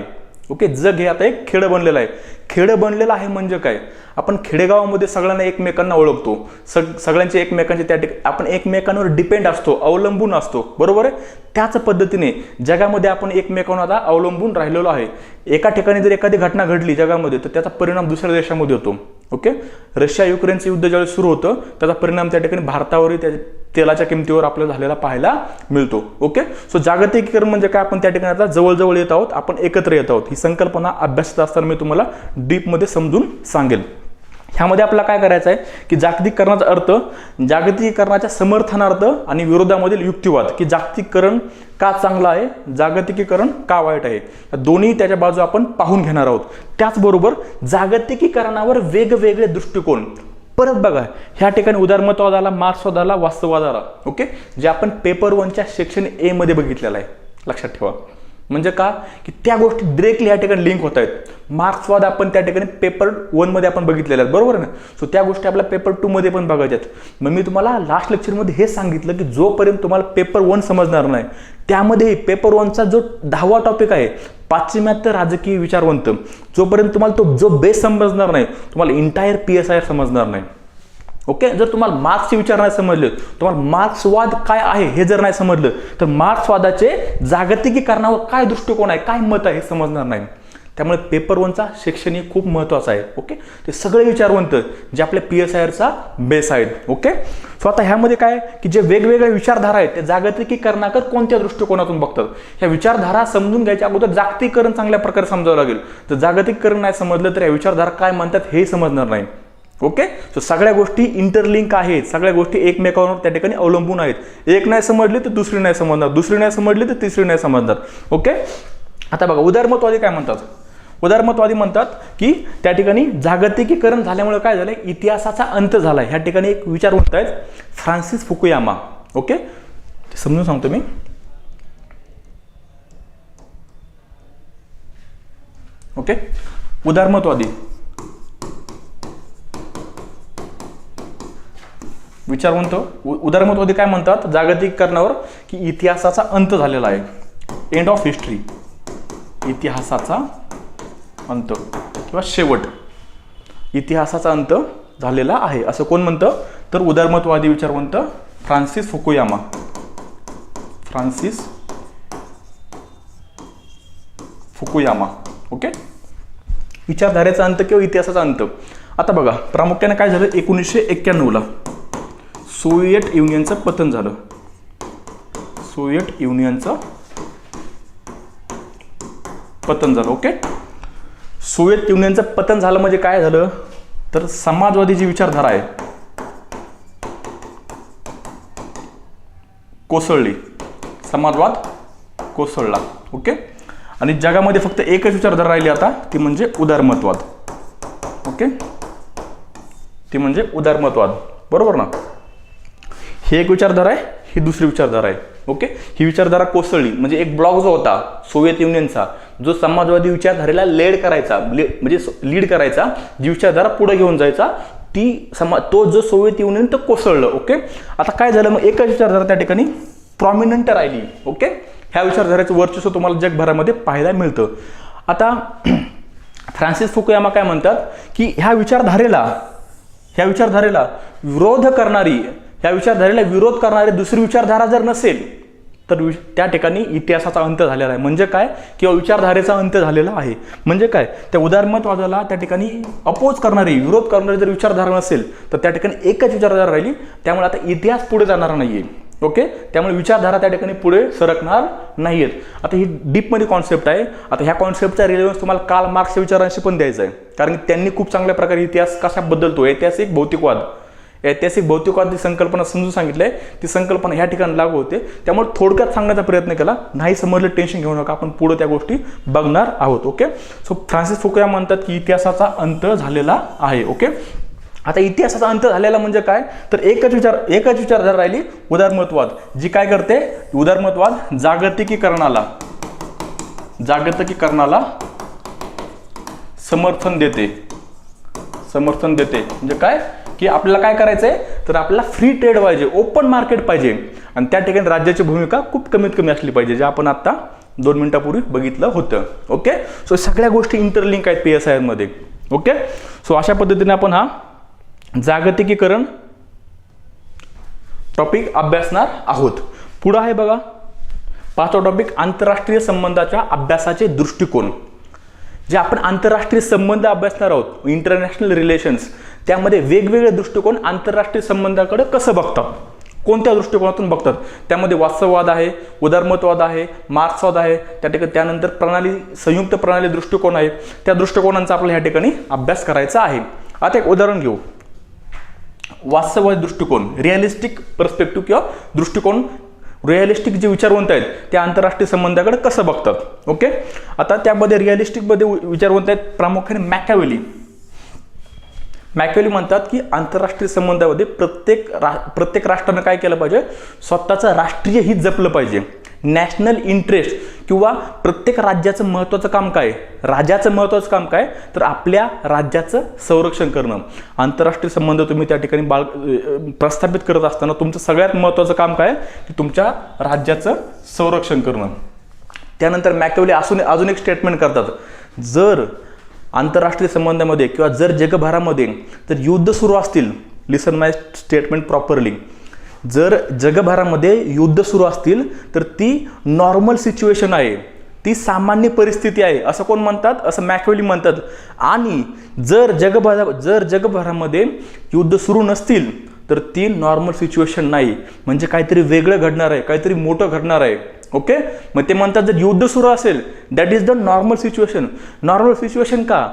ओके, जग हे आता एक खेडं बनलेलं आहे. खेडं बनलेलं आहे म्हणजे काय, आपण खेडेगावामध्ये सगळ्यांना एकमेकांना ओळखतो, सगळ्यांचे एकमेकांचे त्या आपण एकमेकांवर डिपेंड असतो, अवलंबून असतो. बरोबर आहे, त्याच पद्धतीने जगामध्ये आपण एकमेकांवर आता अवलंबून राहिलेलो आहे. एका ठिकाणी जर एखादी घटना घडली जगामध्ये तर त्याचा परिणाम दुसऱ्या देशामध्ये होतो. ओके, रशिया युक्रेनचं युद्ध ज्यावेळेस सुरू होतं त्याचा परिणाम त्या ठिकाणी भारतावरही त्या तेलाच्या किमतीवर आपल्याला झालेला पाहायला मिळतो. ओके, सो जागतिकीकरण म्हणजे काय, आपण त्या ठिकाणी आता जवळ येत आहोत, आपण एकत्र येत आहोत. ही संकल्पना अभ्यासत असताना मी तुम्हाला डीपमध्ये समजून सांगेल. ह्यामध्ये आपल्याला काय करायचं आहे की जागतिकीकरणाचा अर्थ, जागतिकीकरणाच्या समर्थनार्थ आणि विरोधामधील युक्तिवाद, की जागतिकीकरण का चांगलं आहे, जागतिकीकरण का वाईट आहे, दोन्ही त्याच्या बाजू आपण पाहून घेणार आहोत. त्याचबरोबर जागतिकीकरणावर वेगवेगळे दृष्टिकोन. परत बघा, ह्या ठिकाणी उदारमतवादाला, मार्क्सवादाला, वास्तववादाला, ओके, जे आपण पेपर 1च्या सेक्शन ए मध्ये बघितलेलं आहे, लक्षात ठेवा. म्हणजे का, की त्या गोष्टी डायरेक्टली या ठिकाणी लिंक होत आहेत. मार्क्सवाद आपण त्या ठिकाणी पेपर 1 मध्ये आपण बघितलेले आहेत, बरोबर ना. सो त्या गोष्टी आपल्या पेपर 2 मध्ये पण बघायच्यात. मग मी तुम्हाला लास्ट लेक्चरमध्ये हे सांगितलं की जोपर्यंत तुम्हाला पेपर 1 समजणार नाही, त्यामध्ये पेपर 1चा जो 10वा टॉपिक आहे, पाश्चिमात्य राजकीय विचारवंत, जोपर्यंत तुम्हाला तो जो बेस समजणार नाही, तुम्हाला इंटायर PSI समजणार नाही. ओके, जर तुम्हाला मार्क्सचे विचार नाही समजले, तुम्हाला मार्क्सवाद काय आहे हे जर नाही समजलं, तर मार्क्सवादाचे जागतिकीकरणावर काय दृष्टिकोन आहे, काय मत आहे हे समजणार नाही. त्यामुळे पेपर 1चा सेक्शन हे खूप महत्त्वाचा आहे. ओके, ते सगळे विचारवंत जे आपल्या PSIRचा बेस आहेत. ओके, सो आता ह्यामध्ये काय की जे वेगवेगळे विचारधारा आहेत ते जागतिकीकरणाकडे कोणत्या दृष्टिकोनातून बघतात, ह्या विचारधारा समजून घ्यायच्या अगोदर जागतिकीकरण चांगल्या प्रकारे समजावं लागेल. जर जागतिकीकरण नाही समजलं तर या विचारधारा काय म्हणतात हे समजणार नाही. ओके, सो सगळ्या गोष्टी इंटरलिंक आहेत, सगळ्या गोष्टी एकमेकांवर त्या ठिकाणी अवलंबून आहेत. एक नाही समजली तर दुसरी नाही समजणार, दुसरी नाही समजली तर तिसरी नाही समजणार. ओके, आता बघा उदारमतवादी काय म्हणतात. उदारमतवादी म्हणतात की त्या ठिकाणी जागतिकीकरण झाल्यामुळे काय झालंय, इतिहासाचा अंत झालाय. ह्या ठिकाणी एक विचारवंत आहेत, फ्रान्सिस फुकुयामा. ओके, समजून सांगतो मी. ओके, उदारमतवादी विचारवंत उदारमतवादी काय म्हणतात जागतिकीकरणावर, की इतिहासाचा अंत झालेला आहे, एंड ऑफ हिस्ट्री, इतिहासाचा अंत किंवा शेवट, इतिहासाचा अंत झालेला आहे असं कोण म्हणतं, तर उदारमतवादी विचारवंत Francis Fukuyama. Francis Fukuyama. Okay, विचारधारेचा अंत किंवा इतिहासाचा अंत. आता बघा, प्रामुख्याने काय झालं, 1991ला सोव्हिएट युनियनचं पतन झालं. सोव्हिएट युनियनचं पतन झालं. ओके, सोव्हिएट युनियनचं पतन झालं म्हणजे काय झालं, तर समाजवादी जी विचारधारा आहे कोसळली, समाजवाद कोसळला. ओके, आणि जगामध्ये फक्त एकच विचारधारा राहिली आता, ती म्हणजे उदारमतवाद. ओके, ती म्हणजे उदारमतवाद, बरोबर ना. ही एक विचारधारा आहे, ही दुसरी विचारधारा आहे. ओके, ही विचारधारा कोसळली म्हणजे एक ब्लॉक जो होता सोव्हिएत युनियनचा, जो समाजवादी विचारधारेला लीड करायचा, जी विचारधारा पुढे घेऊन जायचा, तो जो सोव्हिएत युनियन तर कोसळलं. ओके, आता काय झालं, मग एकच विचारधारा त्या ठिकाणी प्रॉमिनंट राहिली. ओके, ह्या विचारधारेचं वर्चस्व तुम्हाला जगभरामध्ये पाहायला मिळतं. आता फ्रान्सिस फुकुयामा काय म्हणतात की ह्या विचारधारेला विरोध करणारी, ह्या विचारधारेला विरोध करणारी दुसरी विचारधारा जर नसेल तर त्या ठिकाणी इतिहासाचा अंत झालेला आहे. म्हणजे काय, किंवा विचारधारेचा अंत झालेला आहे. म्हणजे काय, त्या उदारमतवादाला त्या ठिकाणी अपोज करणारी, विरोध करणारी जर विचारधारा नसेल तर त्या ठिकाणी एकच विचारधारा राहिली. त्यामुळे आता इतिहास पुढे जाणार नाहीये. ओके, त्यामुळे विचारधारा त्या ठिकाणी पुढे सरकणार नाहीयेत. आता ही डीपमध्ये कॉन्सेप्ट आहे. आता ह्या कॉन्सेप्टचा रिलेव्हन्स तुम्हाला कार्ल मार्क्सच्या विचारांशी पण द्यायचा आहे, कारण की त्यांनी खूप चांगल्या प्रकारे इतिहास कशा बदलतो, ऐतिहासिक भौतिकवाद जी संकल्पना समजून सांगितलंय, ती संकल्पना ह्या ठिकाणी लागू होते. त्यामुळे थोडक्यात सांगण्याचा प्रयत्न केला. नाही समजलं टेन्शन घेऊ नका, आपण पुढे त्या गोष्टी बघणार आहोत. ओके, सो फ्रान्सिस फुकुयामा म्हणतात की इतिहासाचा अंत झालेला आहे. ओके, आता इतिहासाचा अंत झालेला म्हणजे काय, तर एकच विचारधारा राहिली, उदारमतवाद, जी काय करते, उदारमतवाद जागतिकीकरणाला समर्थन देते. म्हणजे काय, की आपल्याला काय करायचंय, तर आपल्याला फ्री ट्रेड पाहिजे, ओपन मार्केट पाहिजे, आणि त्या ठिकाणी राज्याची भूमिका खूप कमीत कमी असली पाहिजे, जे आपण आता 2 मिनिटापूर्वी बघितलं होतं. ओके, सो सगळ्या गोष्टी इंटरलिंक आहेत PSI मध्ये. ओके, सो अशा पद्धतीने आपण हा जागतिकीकरण टॉपिक अभ्यासणार आहोत. पुढे आहे बघा 5वा टॉपिक, आंतरराष्ट्रीय संबंधाच्या अभ्यासाचे दृष्टिकोन. जे आपण आंतरराष्ट्रीय संबंध अभ्यासणार आहोत, इंटरनॅशनल रिलेशन्स, त्यामध्ये वेगवेगळे दृष्टिकोन आंतरराष्ट्रीय संबंधाकडे कसं बघतात, कोणत्या दृष्टिकोनातून बघतात. त्यामध्ये वास्तववाद आहे, उदारमतवाद आहे, मार्क्सवाद आहे, त्या ठिकाणी त्यानंतर प्रणाली, संयुक्त प्रणाली दृष्टिकोन आहे. त्या दृष्टिकोनांचा आपल्याला ह्या ठिकाणी अभ्यास करायचा आहे. आता एक उदाहरण घेऊ. वास्तववादी दृष्टिकोन, रिअलिस्टिक पर्स्पेक्टिव्ह किंवा दृष्टिकोन, रिअलिस्टिक जे विचारवंत आहेत ते आंतरराष्ट्रीय संबंधाकडे कसं बघतात. ओके, आता त्यामध्ये रिअलिस्टिकमध्ये विचारवंत आहेत प्रामुख्याने मॅकियावेली. मॅकियावेली म्हणतात की आंतरराष्ट्रीय संबंधामध्ये प्रत्येक राष्ट्रानं काय केलं पाहिजे, स्वतःचं राष्ट्रीय हित जपलं पाहिजे. नॅशनल इंटरेस्ट किंवा प्रत्येक राज्याचं महत्त्वाचं काम काय, राजाचं महत्त्वाचं काम काय, तर आपल्या राज्याचं संरक्षण करणं. आंतरराष्ट्रीय संबंध तुम्ही त्या ठिकाणी प्रस्थापित करत असताना तुमचं सगळ्यात महत्त्वाचं काम काय, की तुमच्या राज्याचं संरक्षण करणं. त्यानंतर मॅकियावेली अजून एक स्टेटमेंट करतात, जर आंतरराष्ट्रीय संबंधामध्ये किंवा जर जगभरामध्ये जर युद्ध सुरू असतील, लिसन माय स्टेटमेंट प्रॉपरली, जर जगभरामध्ये युद्ध सुरू असतील तर ती नॉर्मल सिच्युएशन आहे, ती सामान्य परिस्थिती आहे असं कोण म्हणतात, असं मॅकियावेली म्हणतात. आणि जर जगभरामध्ये युद्ध सुरू नसतील तर ती नॉर्मल सिच्युएशन नाही, म्हणजे काहीतरी वेगळं घडणार आहे, काहीतरी मोठं घडणार आहे. ओके, मग ते म्हणतात जर युद्ध सुरू असेल that is the normal situation. Normal situation का,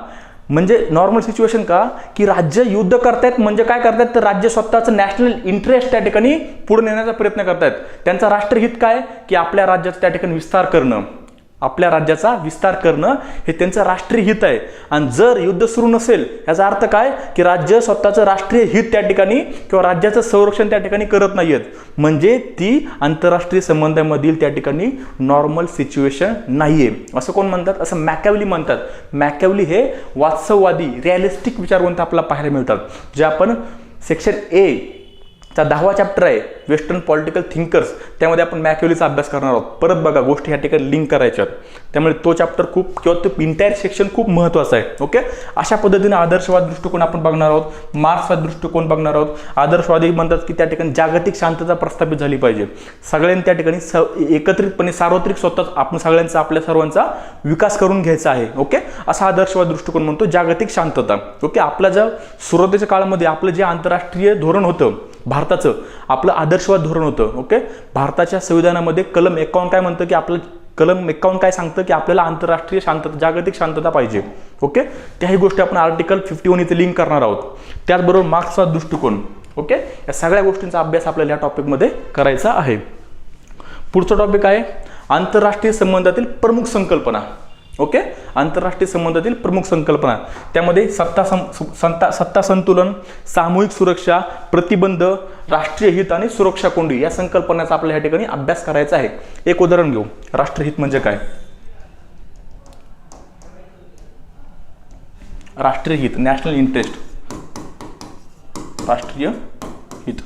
म्हणजे नॉर्मल सिच्युएशन का, की राज्य युद्ध करतायत, म्हणजे काय करतायत, तर राज्य स्वतःचं नॅशनल इंटरेस्ट त्या ठिकाणी पुढे नेण्याचा प्रयत्न करतायत. त्यांचा राष्ट्रहित काय, की आपल्या राज्याचा त्या ठिकाणी विस्तार करणं, आपल्या राज्याचा विस्तार करणं हे त्यांचं राष्ट्रीय हित आहे. आणि जर युद्ध सुरू नसेल याचा अर्थ काय, की राज्य स्वतःचं राष्ट्रीय हित त्या ठिकाणी किंवा राज्याचं संरक्षण त्या ठिकाणी करत नाहीयेत, म्हणजे ती आंतरराष्ट्रीय संबंधामधील त्या ठिकाणी नॉर्मल सिच्युएशन नाहीये असं कोण म्हणतात, असं मॅकियावेली म्हणतात. मॅकियावेली हे वास्तववादी रिअलिस्टिक विचारवंत आपल्याला पाहायला मिळतात, जे आपण सेक्शन ए चा 10वा चॅप्टर आहे वेस्टर्न पॉलिटिकल थिंकर्स, त्यामध्ये आपण मॅकियावेलीचा अभ्यास करणार आहोत. परत बघा, गोष्टी ह्या ठिकाणी लिंक करायच्यात, त्यामुळे तो चॅप्टर खूप किंवा तो इंटायर सेक्शन खूप महत्त्वाचा आहे. ओके, अशा पद्धतीने आदर्शवाद दृष्टिकोन आपण बघणार आहोत, मार्क्सवाद दृष्टिकोन बघणार आहोत. आदर्शवादी म्हणतात की त्या ठिकाणी जागतिक शांतता प्रस्थापित झाली पाहिजे, सगळ्यांनी त्या ठिकाणी एकत्रितपणे सार्वत्रिक स्वतः आपण सगळ्यांचा, आपल्या सर्वांचा विकास करून घ्यायचा आहे. ओके, असा आदर्शवाद दृष्टिकोन म्हणतो जागतिक शांतता. ओके, आपल्या ज्या सुरुवातीच्या काळामध्ये आपलं जे आंतरराष्ट्रीय धोरण होतं भारताचं, आपलं आदर्शवाद धोरण होतं. ओके, भारताच्या संविधानामध्ये कलम 51 काय म्हणतं, की आपलं कलम 51 काय सांगतं, की आपल्याला आंतरराष्ट्रीय शांतता, जागतिक शांतता पाहिजे. ओके, त्याही गोष्टी आपण आर्टिकल 51 इथे लिंक करणार आहोत. त्याचबरोबर मार्क्सवाद दृष्टिकोन. ओके, या सगळ्या गोष्टींचा अभ्यास आपल्याला या टॉपिकमध्ये करायचा आहे. पुढचा टॉपिक आहे आंतरराष्ट्रीय संबंधातील प्रमुख संकल्पना. ओके, आंतरराष्ट्रीय संबंधातील प्रमुख संकल्पना, त्यामध्ये सत्ता संतुलन, सामूहिक सुरक्षा, प्रतिबंध, राष्ट्रीय हित आणि सुरक्षा कोंडी या संकल्पनाचा आपल्याला या ठिकाणी अभ्यास करायचा आहे. एक उदाहरण घेऊ. राष्ट्रहित म्हणजे काय, राष्ट्रीय हित, नॅशनल इंटरेस्ट, राष्ट्रीय हित.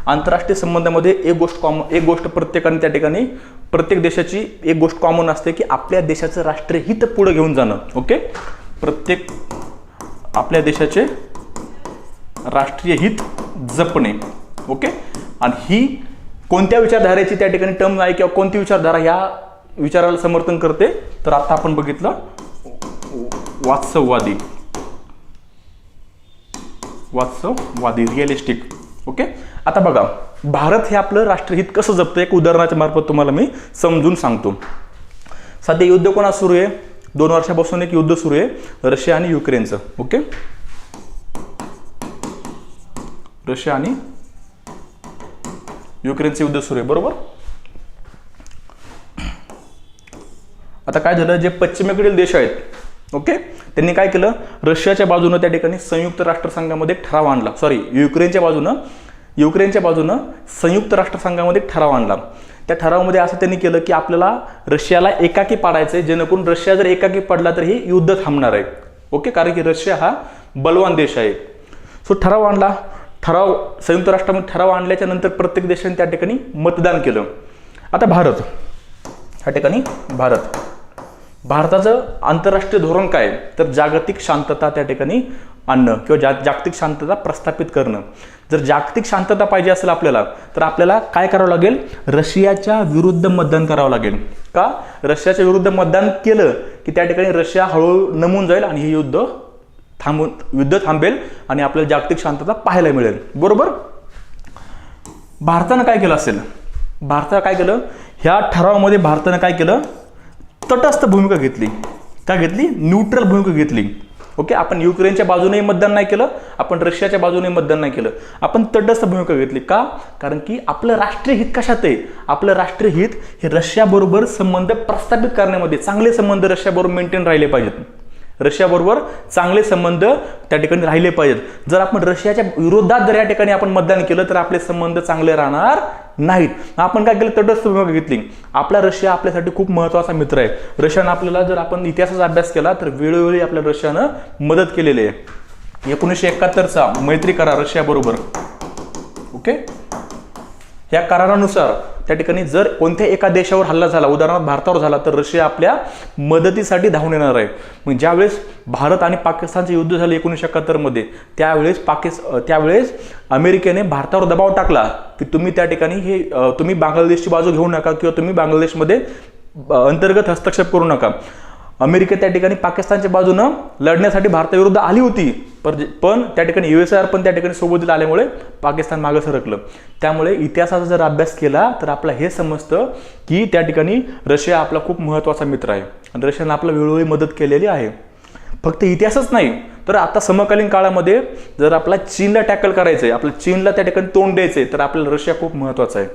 आंतरराष्ट्रीय संबंधामध्ये एक गोष्ट प्रत्येकाने त्या ठिकाणी, प्रत्येक देशाची एक गोष्ट कॉमन असते, की आपल्या देशाचं राष्ट्रीय हित पुढे घेऊन जाणं. ओके, प्रत्येक आपल्या देशाचे राष्ट्रीय हित जपणे. ओके, आणि ही कोणत्या विचारधारेची त्या ठिकाणी टर्म आहे किंवा कोणती विचारधारा ह्या विचाराला समर्थन करते, तर आता आपण बघितलं वास्तववादी, रिअलिस्टिक. ओके, आता बघा भारत हे आपलं राष्ट्रहित कसं जपतं, एक उदाहरणाच्या मार्फत तुम्हाला मी समजून सांगतो. सध्या युद्ध कोणा सुरू आहे, 2 वर्षापासून एक युद्ध सुरू आहे रशिया आणि युक्रेनचं. ओके, रशिया आणि युक्रेनचं युद्ध सुरू आहे, बरोबर. आता काय झालं, जे पश्चिमेकडील देश आहेत, ओके, त्यांनी काय केलं, रशियाच्या बाजूनं त्या ठिकाणी संयुक्त राष्ट्रसंघामध्ये ठराव आणला, युक्रेनच्या बाजूनं संयुक्त राष्ट्रसंघामध्ये ठराव आणला. त्या ठरावामध्ये असं त्यांनी केलं की आपल्याला रशियाला एकाकी पाडायचंय, जेणेकरून रशिया जर एकाकी पडला तर हे युद्ध थांबणार आहे. ओके, कारण की रशिया हा बलवान देश आहे. सो ठराव आणला, संयुक्त राष्ट्रामध्ये ठराव आणल्याच्या नंतर प्रत्येक देशाने त्या ठिकाणी मतदान केलं. आता भारत, ह्या ठिकाणी भारत भारताचं आंतरराष्ट्रीय धोरण काय, तर जागतिक शांतता त्या ठिकाणी आणणं किंवा जागतिक शांतता प्रस्थापित करणं. जर जागतिक शांतता पाहिजे असेल आपल्याला, तर आपल्याला काय करावं लागेल, रशियाच्या विरुद्ध मतदान करावं लागेल. का, रशियाच्या विरुद्ध मतदान केलं की त्या ठिकाणी रशिया हळूहळू नमून जाईल आणि हे युद्ध थांबेल आणि आपल्याला जागतिक शांतता पाहायला मिळेल. बरोबर. भारतानं काय केलं असेल, भारतानं काय केलं, ह्या ठरावामध्ये भारतानं काय केलं, तटस्थ भूमिका घेतली. काय घेतली, न्यूट्रल भूमिका घेतली. ओके, आपण युक्रेनच्या बाजूने मतदान नाही केलं, आपण रशियाच्या बाजूने मतदान नाही केलं, आपण तटस्थ भूमिका घेतली. का, कारण की आपलं राष्ट्रीय हित कशात आहे, आपलं राष्ट्रीय हित हे रशियाबरोबर संबंध प्रस्थापित करण्यामध्ये, चांगले संबंध रशियाबरोबर मेंटेन राहिले पाहिजेत. रशियाबरोबर चांगले संबंध त्या ठिकाणी राहिले पाहिजेत. जर आपण रशियाच्या विरोधात जर या ठिकाणी आपण मतदान केलं तर आपले संबंध चांगले राहणार नाहीत. आपण काय केलं, तटस्थ भूमिका घेतली. आपला रशिया आपल्यासाठी खूप महत्त्वाचा मित्र आहे. रशियानं आपल्याला, जर आपण इतिहासाचा अभ्यास केला तर वेळोवेळी आपल्या रशियानं मदत केलेली आहे. 1971चा मैत्री करार रशियाबरोबर. ओके, या करारानुसार त्या ठिकाणी जर कोणत्या एका देशावर हल्ला झाला, उदाहरणार्थ भारतावर झाला, तर रशिया आपल्या मदतीसाठी धावून येणार आहे. मग ज्यावेळेस भारत आणि पाकिस्तानचे युद्ध झाले 1971 मध्ये, त्यावेळेस अमेरिकेने भारतावर दबाव टाकला की तुम्ही त्या ठिकाणी तुम्ही बांगलादेशची बाजू घेऊ नका किंवा तुम्ही बांगलादेशमध्ये अंतर्गत हस्तक्षेप करू नका. अमेरिका त्या ठिकाणी पाकिस्तानच्या बाजूनं लढण्यासाठी भारताविरुद्ध आली होती, पण त्या ठिकाणी USSR पण त्या ठिकाणी सोबतीला आल्यामुळे पाकिस्तान मागे सरकलं. त्यामुळे इतिहासाचा जर अभ्यास केला तर आपल्याला हे समजतं की त्या ठिकाणी रशिया आपला खूप महत्त्वाचा मित्र आहे आणि रशियाने आपल्याला वेळोवेळी मदत केलेली आहे. फक्त इतिहासच नाही, तर आता समकालीन काळामध्ये जर आपल्याला चीनला टॅकल करायचं आहे, आपल्याला चीनला त्या ठिकाणी तोंड द्यायचं आहे, तर आपल्याला रशिया खूप महत्त्वाचा आहे.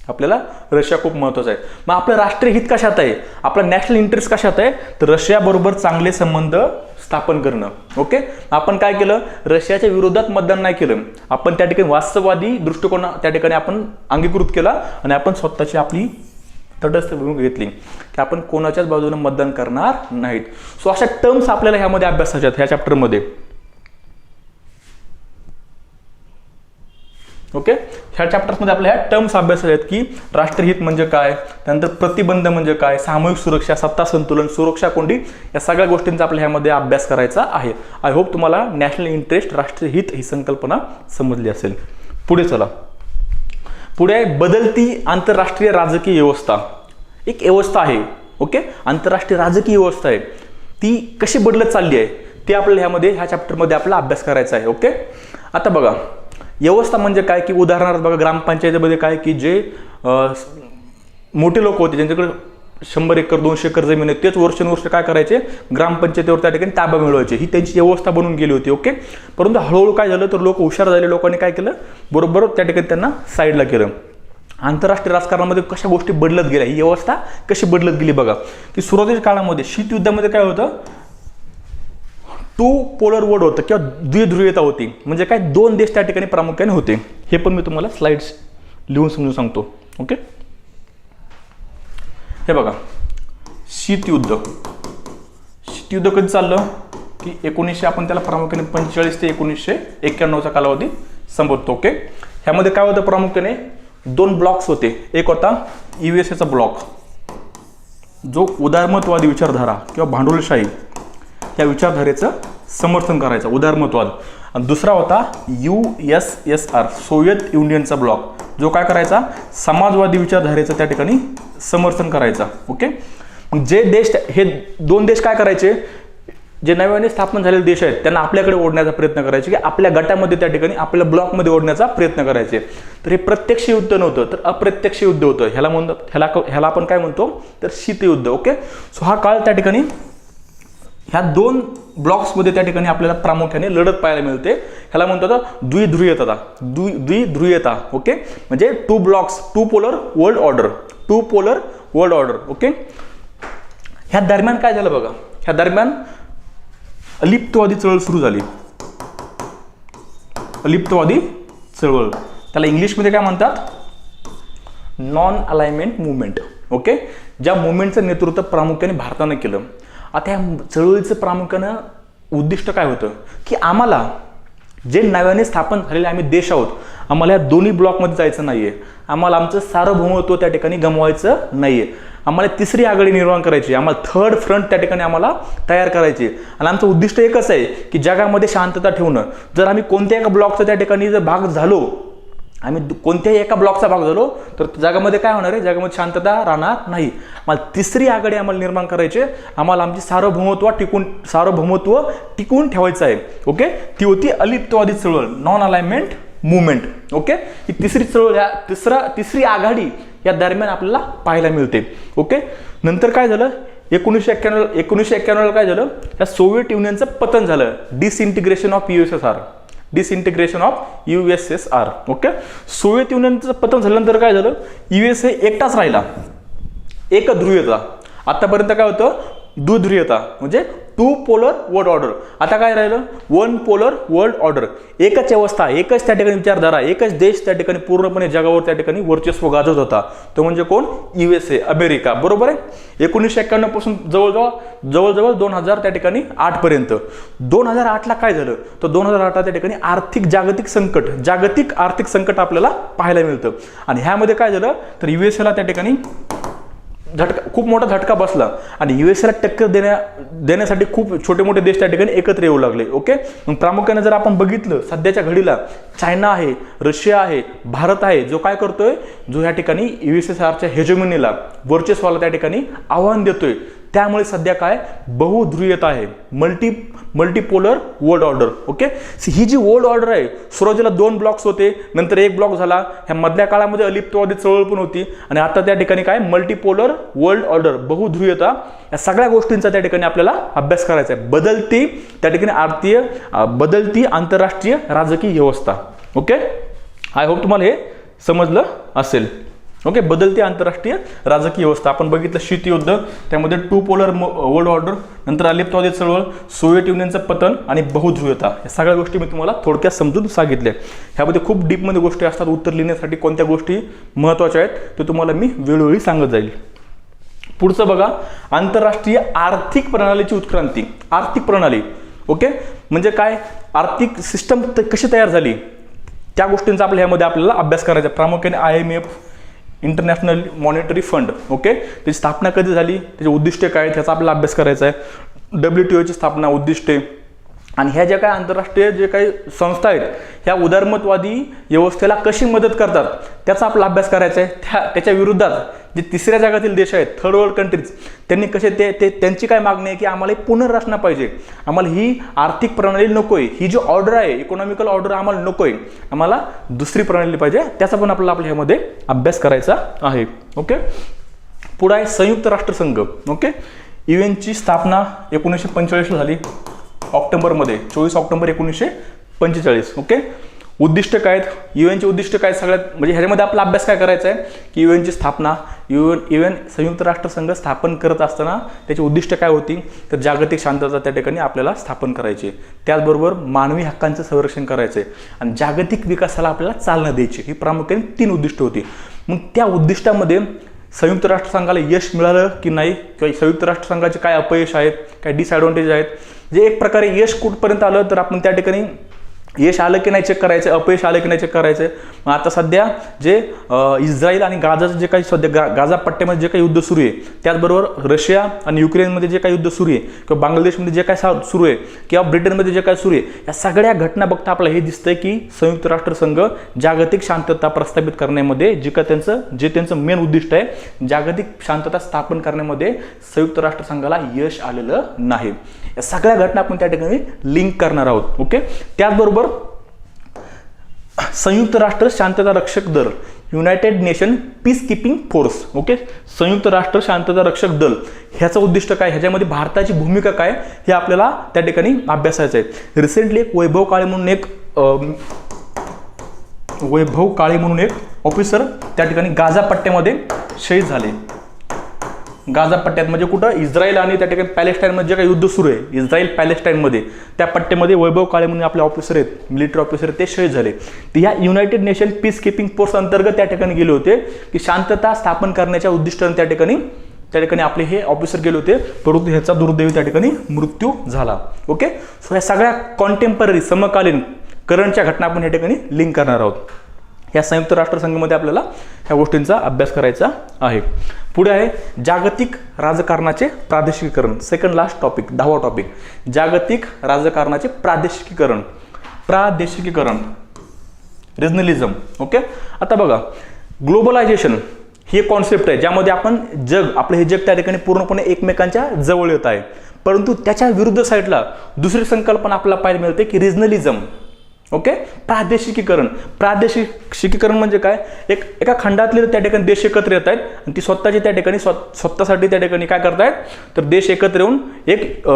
आपल्याला रशिया खूप महत्त्वाचा आहे. मग आपलं राष्ट्रीय हित कशात आहे, आपला नॅशनल इंटरेस्ट कशात आहे, तर रशियाबरोबर चांगले संबंध स्थापन करणं. ओके, आपण काय केलं, रशियाच्या विरोधात मतदान नाही केलं, आपण त्या ठिकाणी वास्तववादी दृष्टिकोन त्या ठिकाणी आपण अंगीकृत केला आणि आपण स्वतःची आपली तटस्थ भूमिका घेतली की आपण कोणाच्याच बाजूने मतदान करणार नाहीत. सो अशा टर्म्स आपल्याला ह्यामध्ये अभ्यासाच्या आहेत, ह्या चॅप्टरमध्ये. ओके, ह्या चॅप्टर्समध्ये आपल्या ह्या टर्म्स अभ्यास आहेत की राष्ट्रहित म्हणजे काय, त्यानंतर प्रतिबंध म्हणजे काय, सामूहिक सुरक्षा, सत्ता संतुलन, सुरक्षा कोंडी, या सगळ्या गोष्टींचा आपल्या ह्यामध्ये अभ्यास करायचा आहे. आय होप तुम्हाला नॅशनल इंटरेस्ट, राष्ट्रीय हित ही संकल्पना समजली असेल. पुढे चला. पुढे आहे बदलती आंतरराष्ट्रीय राजकीय व्यवस्था. एक व्यवस्था आहे, ओके, आंतरराष्ट्रीय राजकीय व्यवस्था आहे, ती कशी बदलत चालली आहे ते आपल्याला ह्या चॅप्टरमध्ये आपला अभ्यास करायचा आहे. ओके, आता बघा, व्यवस्था म्हणजे काय की उदाहरणार्थ बघा, ग्रामपंचायतीमध्ये काय की जे मोठे लोक होते ज्यांच्याकडे 100 एकर 200 एकर जमीन आहे, तेच वर्षानुवर्ष काय करायचे, ग्रामपंचायतीवर त्या ठिकाणी ताबा मिळवायचे, ही त्यांची व्यवस्था बनून गेली होती. ओके, परंतु हळूहळू काय झालं, तर लोक हुशार झाले, लोकांनी काय केलं, बरोबर त्या ठिकाणी त्यांना साईडला केलं. आंतरराष्ट्रीय राजकारणामध्ये कशा गोष्टी बदलत गेल्या, ही व्यवस्था कशी बदलत गेली बघा, की सुरुवातीच्या काळामध्ये शीतयुद्धामध्ये काय होतं, 2 पोलर वर्ल्ड होतं किंवा द्विध्रुवीयता होती. म्हणजे काय, 2 देश त्या ठिकाणी प्रामुख्याने होते. हे पण मी तुम्हाला स्लाइड्स लिहून समजून सांगतो. ओके, हे बघा, शीतयुद्ध कधी चाललं की 1900, आपण त्याला प्रामुख्याने 45 ते 1991चा कालावधी संबोधतो. ओके, ह्यामध्ये काय होतं, प्रामुख्याने 2 ब्लॉक्स होते. एक होता USA ब्लॉक, जो उदारमतवादी विचारधारा किंवा भांडवलशाही या विचारधारेचं समर्थन करायचं, उदारमतवाद. आणि दुसरा होता USSR, सोव्हिएत युनियनचा ब्लॉक, जो काय करायचा, समाजवादी विचारधारेचं त्या ठिकाणी समर्थन करायचा. ओके, मग जे देश, हे 2 देश काय करायचे, जे नव्याने स्थापन झालेले देश आहेत त्यांना आपल्याकडे ओढण्याचा प्रयत्न करायचे, की आपल्या गटामध्ये त्या ठिकाणी आपल्या ब्लॉकमध्ये ओढण्याचा प्रयत्न करायचे. तर हे प्रत्यक्ष युद्ध नव्हतं, तर अप्रत्यक्ष युद्ध होतं. ह्याला आपण काय म्हणतो, तर शीतयुद्ध. ओके, सो हा काळ त्या ठिकाणी ह्या 2 ब्लॉक्समध्ये त्या ठिकाणी आपल्याला प्रामुख्याने लढत पाहायला मिळते. ह्याला म्हणतो द्विध्रुवीयता. ओके, म्हणजे 2 blocks, 2 polar world order. Okay, ह्या दरम्यान काय झालं बघा, ह्या दरम्यान अलिप्तवादी चळवळ सुरू झाली. अलिप्तवादी चळवळ, त्याला इंग्लिशमध्ये काय म्हणतात, नॉन अलाइनमेंट मुवमेंट. ओके, ज्या मुवमेंटचं नेतृत्व प्रामुख्याने भारताने केलं. आता या चळवळीचं प्रामुख्यानं उद्दिष्ट काय होतं, की आम्हाला जे नव्याने स्थापन झालेले आम्ही देश आहोत, आम्हाला या दोन्ही ब्लॉकमध्ये जायचं नाहीये, आम्हाला आमचं सार्वभौमत्व त्या ठिकाणी गमवायचं नाहीये. आम्हाला तिसरी आघाडी निर्माण करायची, आम्हाला थर्ड फ्रंट त्या ठिकाणी आम्हाला तयार करायची आणि आमचं उद्दिष्ट एकच आहे की जगामध्ये शांतता ठेवणं. जर आम्ही कोणत्या एका ब्लॉकचा त्या ठिकाणी जर भाग झालो, आम्ही कोणत्याही एका ब्लॉकचा भाग झालो तर जगामध्ये काय होणार आहे, जगामध्ये शांतता राहणार नाही. मला तिसरी आघाडी आम्हाला निर्माण करायची, आम्हाला आमची सार्वभौमत्व टिकवून ठेवायचं आहे. ओके, ती होती अलिप्तवादी चळवळ, नॉन अलाइनमेंट मुवमेंट. ओके, ही तिसरी चळवळ, तिसरी आघाडी या दरम्यान आपल्याला पाहायला मिळते. ओके, नंतर काय झालं, 1991 काय झालं, या सोव्हिएट युनियनचं पतन झालं, डिसइंटिग्रेशन ऑफ USSR. ओके, सोव्हिएत युनियनचं पतन झाल्यानंतर काय झालं, USA एकटाच राहिला, एकध्रुवीयता. आतापर्यंत काय होतं, दुध्रुवीयता म्हणजे 2 पोलर वर्ल्ड ऑर्डर. आता काय राहिलं, 1 पोलर वर्ल्ड ऑर्डर. एकच अवस्था, एकच त्या ठिकाणी विचारधारा, एकच देश त्या ठिकाणी पूर्णपणे जगावर त्या ठिकाणी वर्चस्व गाजवत होता. तो म्हणजे कोण, USA, अमेरिका. बरोबर आहे. 1991 पासून जवळजवळ 2000 त्या ठिकाणी 8 पर्यंत. 2008ला काय झालं, तर 2008 त्या ठिकाणी जागतिक आर्थिक संकट आपल्याला पाहायला मिळतं. आणि ह्यामध्ये काय झालं, तर USAला त्या ठिकाणी खूप मोठा झटका बसला आणि USAला टक्कर देण्यासाठी खूप छोटे मोठे देश त्या ठिकाणी एकत्र येऊ लागले. ओके, मग प्रामुख्याने जर आपण बघितलं सध्याच्या घडीला चायना आहे, रशिया आहे, भारत आहे, जो काय करतोय, जो या ठिकाणी USSRच्या हेजेमनीला, वर्चस्वाला त्या ठिकाणी आव्हान देतोय. त्यामुळे सध्या काय, बहुध्रुवीयता आहे, मल्टीपोलर वर्ल्ड ऑर्डर. ओके, ही जी वर्ल्ड ऑर्डर आहे, सुरुवातीला 2 ब्लॉक्स होते, नंतर 1 ब्लॉक झाला, ह्या मधल्या काळामध्ये अलिप्तवादी चळवळ पण होती आणि आता त्या ठिकाणी काय, मल्टीपोलर वर्ल्ड ऑर्डर, बहुध्रुवीयता. या सगळ्या गोष्टींचा त्या ठिकाणी आपल्याला अभ्यास करायचा आहे. बदलती आंतरराष्ट्रीय राजकीय व्यवस्था. ओके, आय होप तुम्हाला हे समजलं असेल. ओके, बदलती आंतरराष्ट्रीय राजकीय व्यवस्था. आपण बघितलं शीतयुद्ध, त्यामध्ये 2 पोलर वर्ल्ड ऑर्डर, नंतर अलिप्तवादी चळवळ, सोव्हिएट युनियनचं पतन आणि बहुध्रुवीयता. या सगळ्या गोष्टी मी तुम्हाला थोडक्यात समजून सांगितल्या. ह्यामध्ये खूप डीपमध्ये गोष्टी असतात. उत्तर लिहिण्यासाठी कोणत्या गोष्टी महत्त्वाच्या आहेत ते तुम्हाला मी वेळोवेळी सांगत जाईल. पुढचं बघा, आंतरराष्ट्रीय आर्थिक प्रणालीची उत्क्रांती. आर्थिक प्रणाली, ओके, म्हणजे काय, आर्थिक सिस्टम कशी तयार झाली त्या गोष्टींचा आपल्याला अभ्यास करायचा. प्रामुख्याने IMF, international monetary fund. Okay, त्याची स्थापना कधी झाली, त्याचे उद्दिष्टे काय, त्याचा आपल्याला अभ्यास करायचा आहे. WTOची स्थापना, उद्दिष्टे, आणि ह्या ज्या काही आंतरराष्ट्रीय जे काही संस्था आहेत ह्या उदारमतवादी व्यवस्थेला कशी मदत करतात त्याचा आपला अभ्यास करायचा आहे. त्याच्या विरुद्धात जे तिसऱ्या जगातील देश आहेत, थर्ड वर्ल्ड कंट्रीज, त्यांनी कसे त्यांची काय मागणी आहे की आम्हाला पुनर्रचना पाहिजे, आम्हाला ही आर्थिक प्रणाली नकोय, ही जी ऑर्डर आहे इकॉनॉमिकल ऑर्डर आम्हाला नकोय, आम्हाला दुसरी प्रणाली पाहिजे. त्याचा पण आपल्याला ह्यामध्ये अभ्यास करायचा आहे. ओके, पुढे आहे संयुक्त राष्ट्रसंघ. ओके, UNची स्थापना 1945 झाली, ऑक्टोबरमध्ये, 24 ऑक्टोबर 1945. ओके, उद्दिष्ट काय आहेत, UNचे उद्दिष्ट काय सगळ्यात, म्हणजे ह्याच्यामध्ये आपला अभ्यास काय करायचा आहे की UNची स्थापना, UN संयुक्त राष्ट्रसंघ स्थापन करत असताना त्याची उद्दिष्ट काय होती, तर जागतिक शांतता त्या ठिकाणी आपल्याला स्थापन करायची, त्याचबरोबर मानवी हक्कांचं संरक्षण करायचं आहे आणि जागतिक विकासाला आपल्याला चालना द्यायची. ही प्रामुख्याने 3 उद्दिष्ट होती. मग त्या उद्दिष्टामध्ये संयुक्त राष्ट्रसंघाला यश मिळालं की नाही, किंवा संयुक्त राष्ट्रसंघाचे काय अपयश आहेत, काय डिसएडव्हान्टेज आहेत, जे एक प्रकारे यश कुठपर्यंत आलं तर आपण त्या ठिकाणी यश आलं की नाही चेक करायचं, अपयश आलं की नाही चेक करायचं. मग आता सध्या जे इस्रायल आणि गाझाचं जे काही सध्या गाझा पट्ट्यामध्ये जे काही युद्ध सुरू आहे, त्याचबरोबर रशिया आणि युक्रेनमध्ये जे काही युद्ध सुरू आहे, किंवा बांगलादेशमध्ये जे काय सुरू आहे, किंवा ब्रिटनमध्ये जे काय सुरू आहे, या सगळ्या घटना बघता आपल्याला हे दिसतंय की संयुक्त राष्ट्रसंघ जागतिक शांतता प्रस्थापित करण्यामध्ये त्यांचं मेन उद्दिष्ट आहे, जागतिक शांतता स्थापन करण्यामध्ये संयुक्त राष्ट्रसंघाला यश आलेलं नाही. या सगळ्या घटना आपण त्या ठिकाणी लिंक करणार आहोत. ओके, त्याचबरोबर संयुक्त राष्ट्र शांतता रक्षक दल, United nation peace keeping force. Okay, संयुक्त राष्ट्र शांतता रक्षक दल ह्याचं उद्दिष्ट काय, ह्याच्यामध्ये भारताची भूमिका काय हे आपल्याला त्या ठिकाणी अभ्यासायचं आहे. रिसेंटली एक वैभव काळे म्हणून एक ऑफिसर त्या ठिकाणी गाझा पट्ट्यामध्ये शहीद झाले. गाझा पट्ट्यात म्हणजे कुठं, इस्रायल आणि त्या ठिकाणी पॅलेस्टाईनमध्ये जे काही युद्ध सुरू आहे, इस्रायल पॅलेस्टाईनमध्ये, त्या पट्ट्यामध्ये वैभव काळे म्हणून आपले ऑफिसर आहेत, मिलिटरी ऑफिसर, ते शहीद झाले. तर ह्या United nation peace keeping force अंतर्गत त्या ठिकाणी गेले होते की शांतता स्थापन करण्याच्या उद्दिष्टाने त्या ठिकाणी आपले हे ऑफिसर गेले होते, परंतु ह्याचा दुर्दैवी त्या ठिकाणी मृत्यू झाला. ओके, सो ह्या सगळ्या कॉन्टेम्पररी समकालीन करंटच्या घटना आपण या ठिकाणी लिंक करणार आहोत. या संयुक्त राष्ट्रसंघामध्ये आपल्याला ह्या गोष्टींचा अभ्यास करायचा आहे. पुढे आहे जागतिक राजकारणाचे प्रादेशिकीकरण. सेकंड लास्ट टॉपिक, 10वा टॉपिक, जागतिक राजकारणाचे प्रादेशिकीकरण. प्रादेशिकीकरण, रिजनलिझम. ओके, आता बघा, ग्लोबलायझेशन ही एक कॉन्सेप्ट आहे ज्यामध्ये आपण आपलं हे जग त्या ठिकाणी पूर्णपणे एकमेकांच्या जवळ येत आहे. परंतु त्याच्या विरुद्ध साईडला दुसरी संकल्पना आपल्याला पाहायला मिळते की रिजनलिझम. ओके, प्रादेशिकीकरण. प्रादेशिकीकरण म्हणजे काय, एका खंडातले त्या ठिकाणी देश एकत्र येत आहेत आणि ती स्वतःची त्या ठिकाणी स्वतःसाठी त्या ठिकाणी काय करतायत, तर देश एकत्र येऊन एक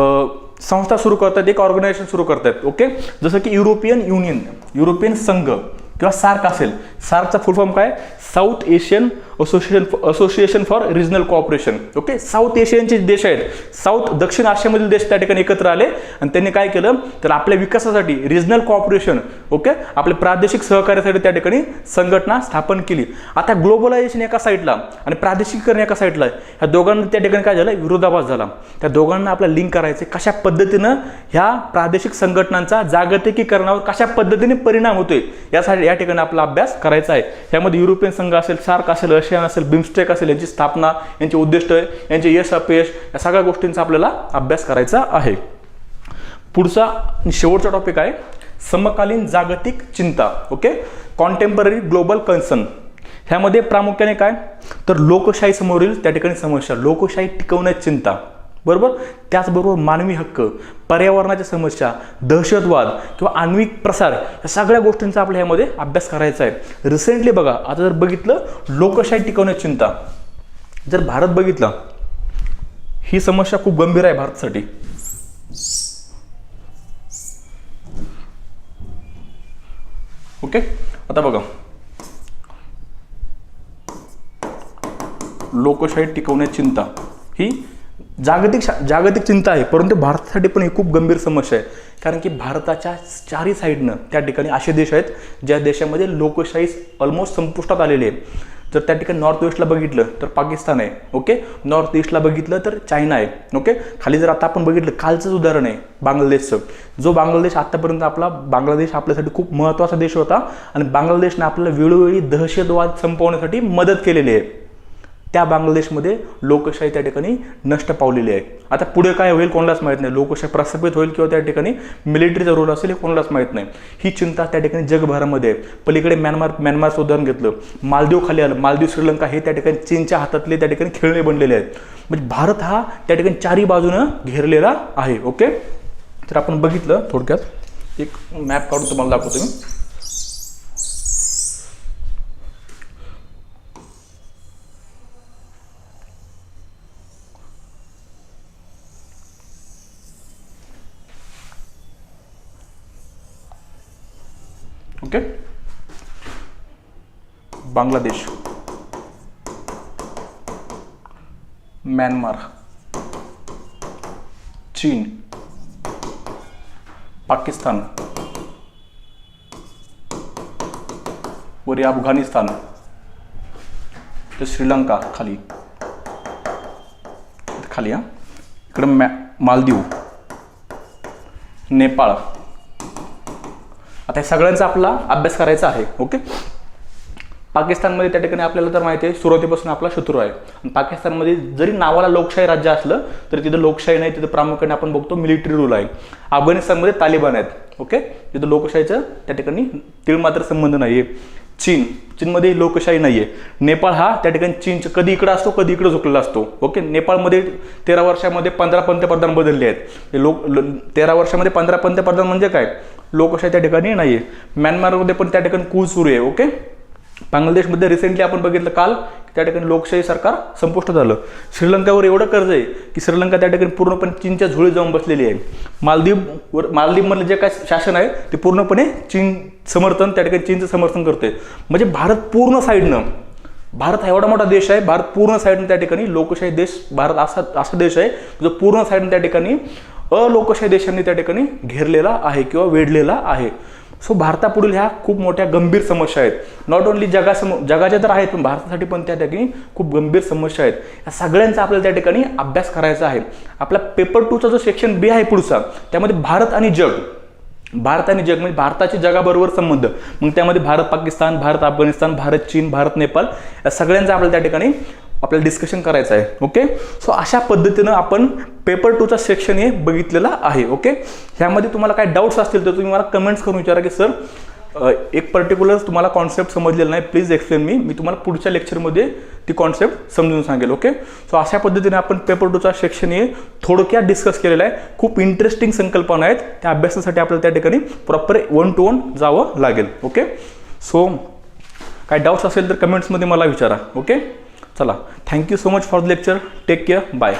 संस्था सुरू करतात, एक ऑर्गनायझेशन सुरू करतात. ओके, जसं की युरोपियन युनियन, युरोपियन संघ किंवा सार्क असेल. सार्कचा फुल फॉर्म काय, South Asian Association for Regional Cooperation. Okay, South एशियनचे देश आहेत, दक्षिण आशियामधील देश त्या ठिकाणी एकत्र आले आणि त्यांनी काय केलं, तर आपल्या विकासासाठी रिजनल कोऑपरेशन, ओके, आपल्या प्रादेशिक सहकार्यासाठी त्या ठिकाणी संघटना स्थापन केली. आता ग्लोबलायझेशन एका साईडला आणि प्रादेशिकीकरण एका साईडला, ह्या दोघांना त्या ठिकाणी काय झालं, विरोधाभास झाला. त्या दोघांना आपल्याला लिंक करायचे, कशा पद्धतीनं ह्या प्रादेशिक संघटनांचा जागतिकीकरणावर कशा पद्धतीने परिणाम होतोय यासाठी या ठिकाणी आपला अभ्यास करायचा आहे. त्यामध्ये युरोपियन संघ असेल, सार्क असेल, रशियन असेल, बिमस्टेक असेल, यांची स्थापना, यांचे उद्दिष्ट, यांचे यश अपयश, या सगळ्या गोष्टींचा आपल्याला अभ्यास करायचा आहे. पुढचा शेवटचा टॉपिक आहे समकालीन जागतिक चिंता. Okay, contemporary global concern. ह्यामध्ये प्रामुख्याने काय, तर लोकशाही समोरील त्या ठिकाणी समस्या, लोकशाही टिकवण्याची चिंता, बरोबर, त्याचबरोबर मानवी हक्क, पर्यावरणाच्या समस्या, दहशतवाद किंवा आण्विक प्रसार, या सगळ्या गोष्टींचा आपल्या ह्यामध्ये अभ्यास करायचा आहे. रिसेंटली बघा, आता जर बघितलं लोकशाही टिकवण्याची चिंता, जर भारत बघितला, ही समस्या खूप गंभीर आहे भारतासाठी. ओके, आता बघा, लोकशाही टिकवण्याची चिंता ही जागतिक चिंता आहे, परंतु भारतासाठी पण ही खूप गंभीर समस्या आहे. कारण की भारताच्या चारही साईडनं त्या ठिकाणी असे देश आहेत ज्या देशामध्ये लोकशाही ऑलमोस्ट संपुष्टात आलेली आहे. जर त्या ठिकाणी नॉर्थ वेस्टला बघितलं तर पाकिस्तान आहे. ओके, नॉर्थ ईस्टला बघितलं तर चायना आहे. ओके, खाली जर आता आपण बघितलं, कालचंच उदाहरण आहे बांगलादेशचं. जो बांगलादेश आतापर्यंत बांगलादेश आपल्यासाठी खूप महत्त्वाचा देश होता आणि बांगलादेशने आपल्याला वेळोवेळी दहशतवाद संपवण्यासाठी मदत केलेली आहे. त्या बांगलादेशमध्ये लोकशाही त्या ठिकाणी नष्ट पावलेली आहे. आता पुढे काय होईल कोणालाच माहीत नाही, लोकशाही प्रस्थापित होईल किंवा त्या ठिकाणी मिलिटरीचा रोल असेल हे कोणालाच माहीत नाही. ही चिंता त्या ठिकाणी जगभरामध्ये आहे. पलीकडे म्यानमारचं उदाहरण घेतलं, मालदीव खाली आलं, मालदीव, श्रीलंका हे त्या ठिकाणी चीनच्या हातातले त्या ठिकाणी खेळणे बनलेले आहेत. म्हणजे भारत हा त्या ठिकाणी चारही बाजूनं घेरलेला आहे. ओके, तर आपण बघितलं थोडक्यात एक मॅप काढून तुम्हाला दाखवतो मी. ओके, बांगलादेश, म्यानमार, चीन, पाकिस्तान, वर अफगाणिस्तान, तर श्रीलंका खाली इकडं मालदीव, नेपाळ. आता सगळ्यांचा आपला अभ्यास करायचा आहे. ओके, पाकिस्तानमध्ये त्या ठिकाणी आपल्याला तर माहिती आहे सुरुवातीपासून आपला शत्रू आहे. आणि पाकिस्तानमध्ये जरी नावाला लोकशाही राज्य असलं तरी तिथं लोकशाही नाही, तिथं प्रामुख्याने आपण बघतो मिलिटरी रूल आहे. अफगाणिस्तानमध्ये तालिबान आहेत. ओके, तिथं लोकशाहीचं त्या ठिकाणी तीळ मात्र संबंध नाही आहे. चीनमध्ये लोकशाही नाही आहे. नेपाळ हा त्या ठिकाणी चीनचं कधी इकडं असतो कधी इकडं झुकलेला असतो. ओके, नेपाळमध्ये 13 वर्षामध्ये 15 पंतप्रधान बदलले आहेत. 13 वर्षामध्ये 15 पंतप्रधान म्हणजे काय, लोकशाही त्या ठिकाणी नाही आहे. म्यानमारमध्ये पण त्या ठिकाणी कूच सुरू आहे. ओके, बांगलादेशमध्ये रिसेंटली आपण बघितलं काल त्या ठिकाणी लोकशाही सरकार संपुष्ट झालं. श्रीलंकावर एवढं कर्ज आहे की श्रीलंका त्या ठिकाणी पूर्णपणे चीनच्या झोळीत जाऊन बसलेली आहे. मालदीवमधलं जे काय शासन आहे ते पूर्णपणे त्या ठिकाणी चीनचं समर्थन करते. म्हणजे भारत पूर्ण साईडनं, भारत हा एवढा मोठा देश आहे, भारत पूर्ण साईडनं त्या ठिकाणी लोकशाही देश, भारत असा देश आहे जो पूर्ण साईडनं त्या ठिकाणी अलोकशाही देशांनी त्या ठिकाणी घेरलेला आहे किंवा वेढलेला आहे. सो भारतापुढील ह्या खूप मोठ्या गंभीर समस्या आहेत. नॉट ओन्ली जगाच्या तर आहेत, पण भारतासाठी पण त्या ठिकाणी खूप गंभीर समस्या आहेत. या सगळ्यांचा आपल्याला त्या ठिकाणी अभ्यास करायचा आहे. आपला पेपर 2चा जो सेक्शन बी आहे पुढचा, त्यामध्ये भारत आणि जग भारत आणि जग म्हणजे भारताचे जगाबरोबर संबंध, मग त्यामध्ये भारत पाकिस्तान, भारत अफगाणिस्तान, भारत चीन, भारत नेपाळ या सगळ्यांचं आपल्याला त्या ठिकाणी आपल्याला डिस्कशन करायचं आहे. ओके, सो अशा पद्धतीनं आपण पेपर 2चा सेक्शन हे बघितलेला आहे. ओके, ह्यामध्ये तुम्हाला काय डाऊट्स असतील तर तुम्ही मला कमेंट्स करून विचारा की सर एक पर्टिक्युलर तुम्हाला कॉन्सेप्ट समजलेला नाही, प्लीज एक्सप्लेन मी तुम्हाला पुढच्या लेक्चरमध्ये ती कॉन्सेप्ट समजून सांगेल. ओके, सो अशा पद्धतीने आपण पेपर 2चा सेक्शन हे थोडक्यात डिस्कस केलेला आहे. खूप इंटरेस्टिंग संकल्पना आहेत, त्या अभ्यासासाठी आपल्याला त्या ठिकाणी प्रॉपर 1 to 1 जावं लागेल. ओके, सो काय डाऊट्स असेल तर कमेंट्समध्ये मला विचारा. ओके, चला, thank you so much for the lecture. Take care, bye.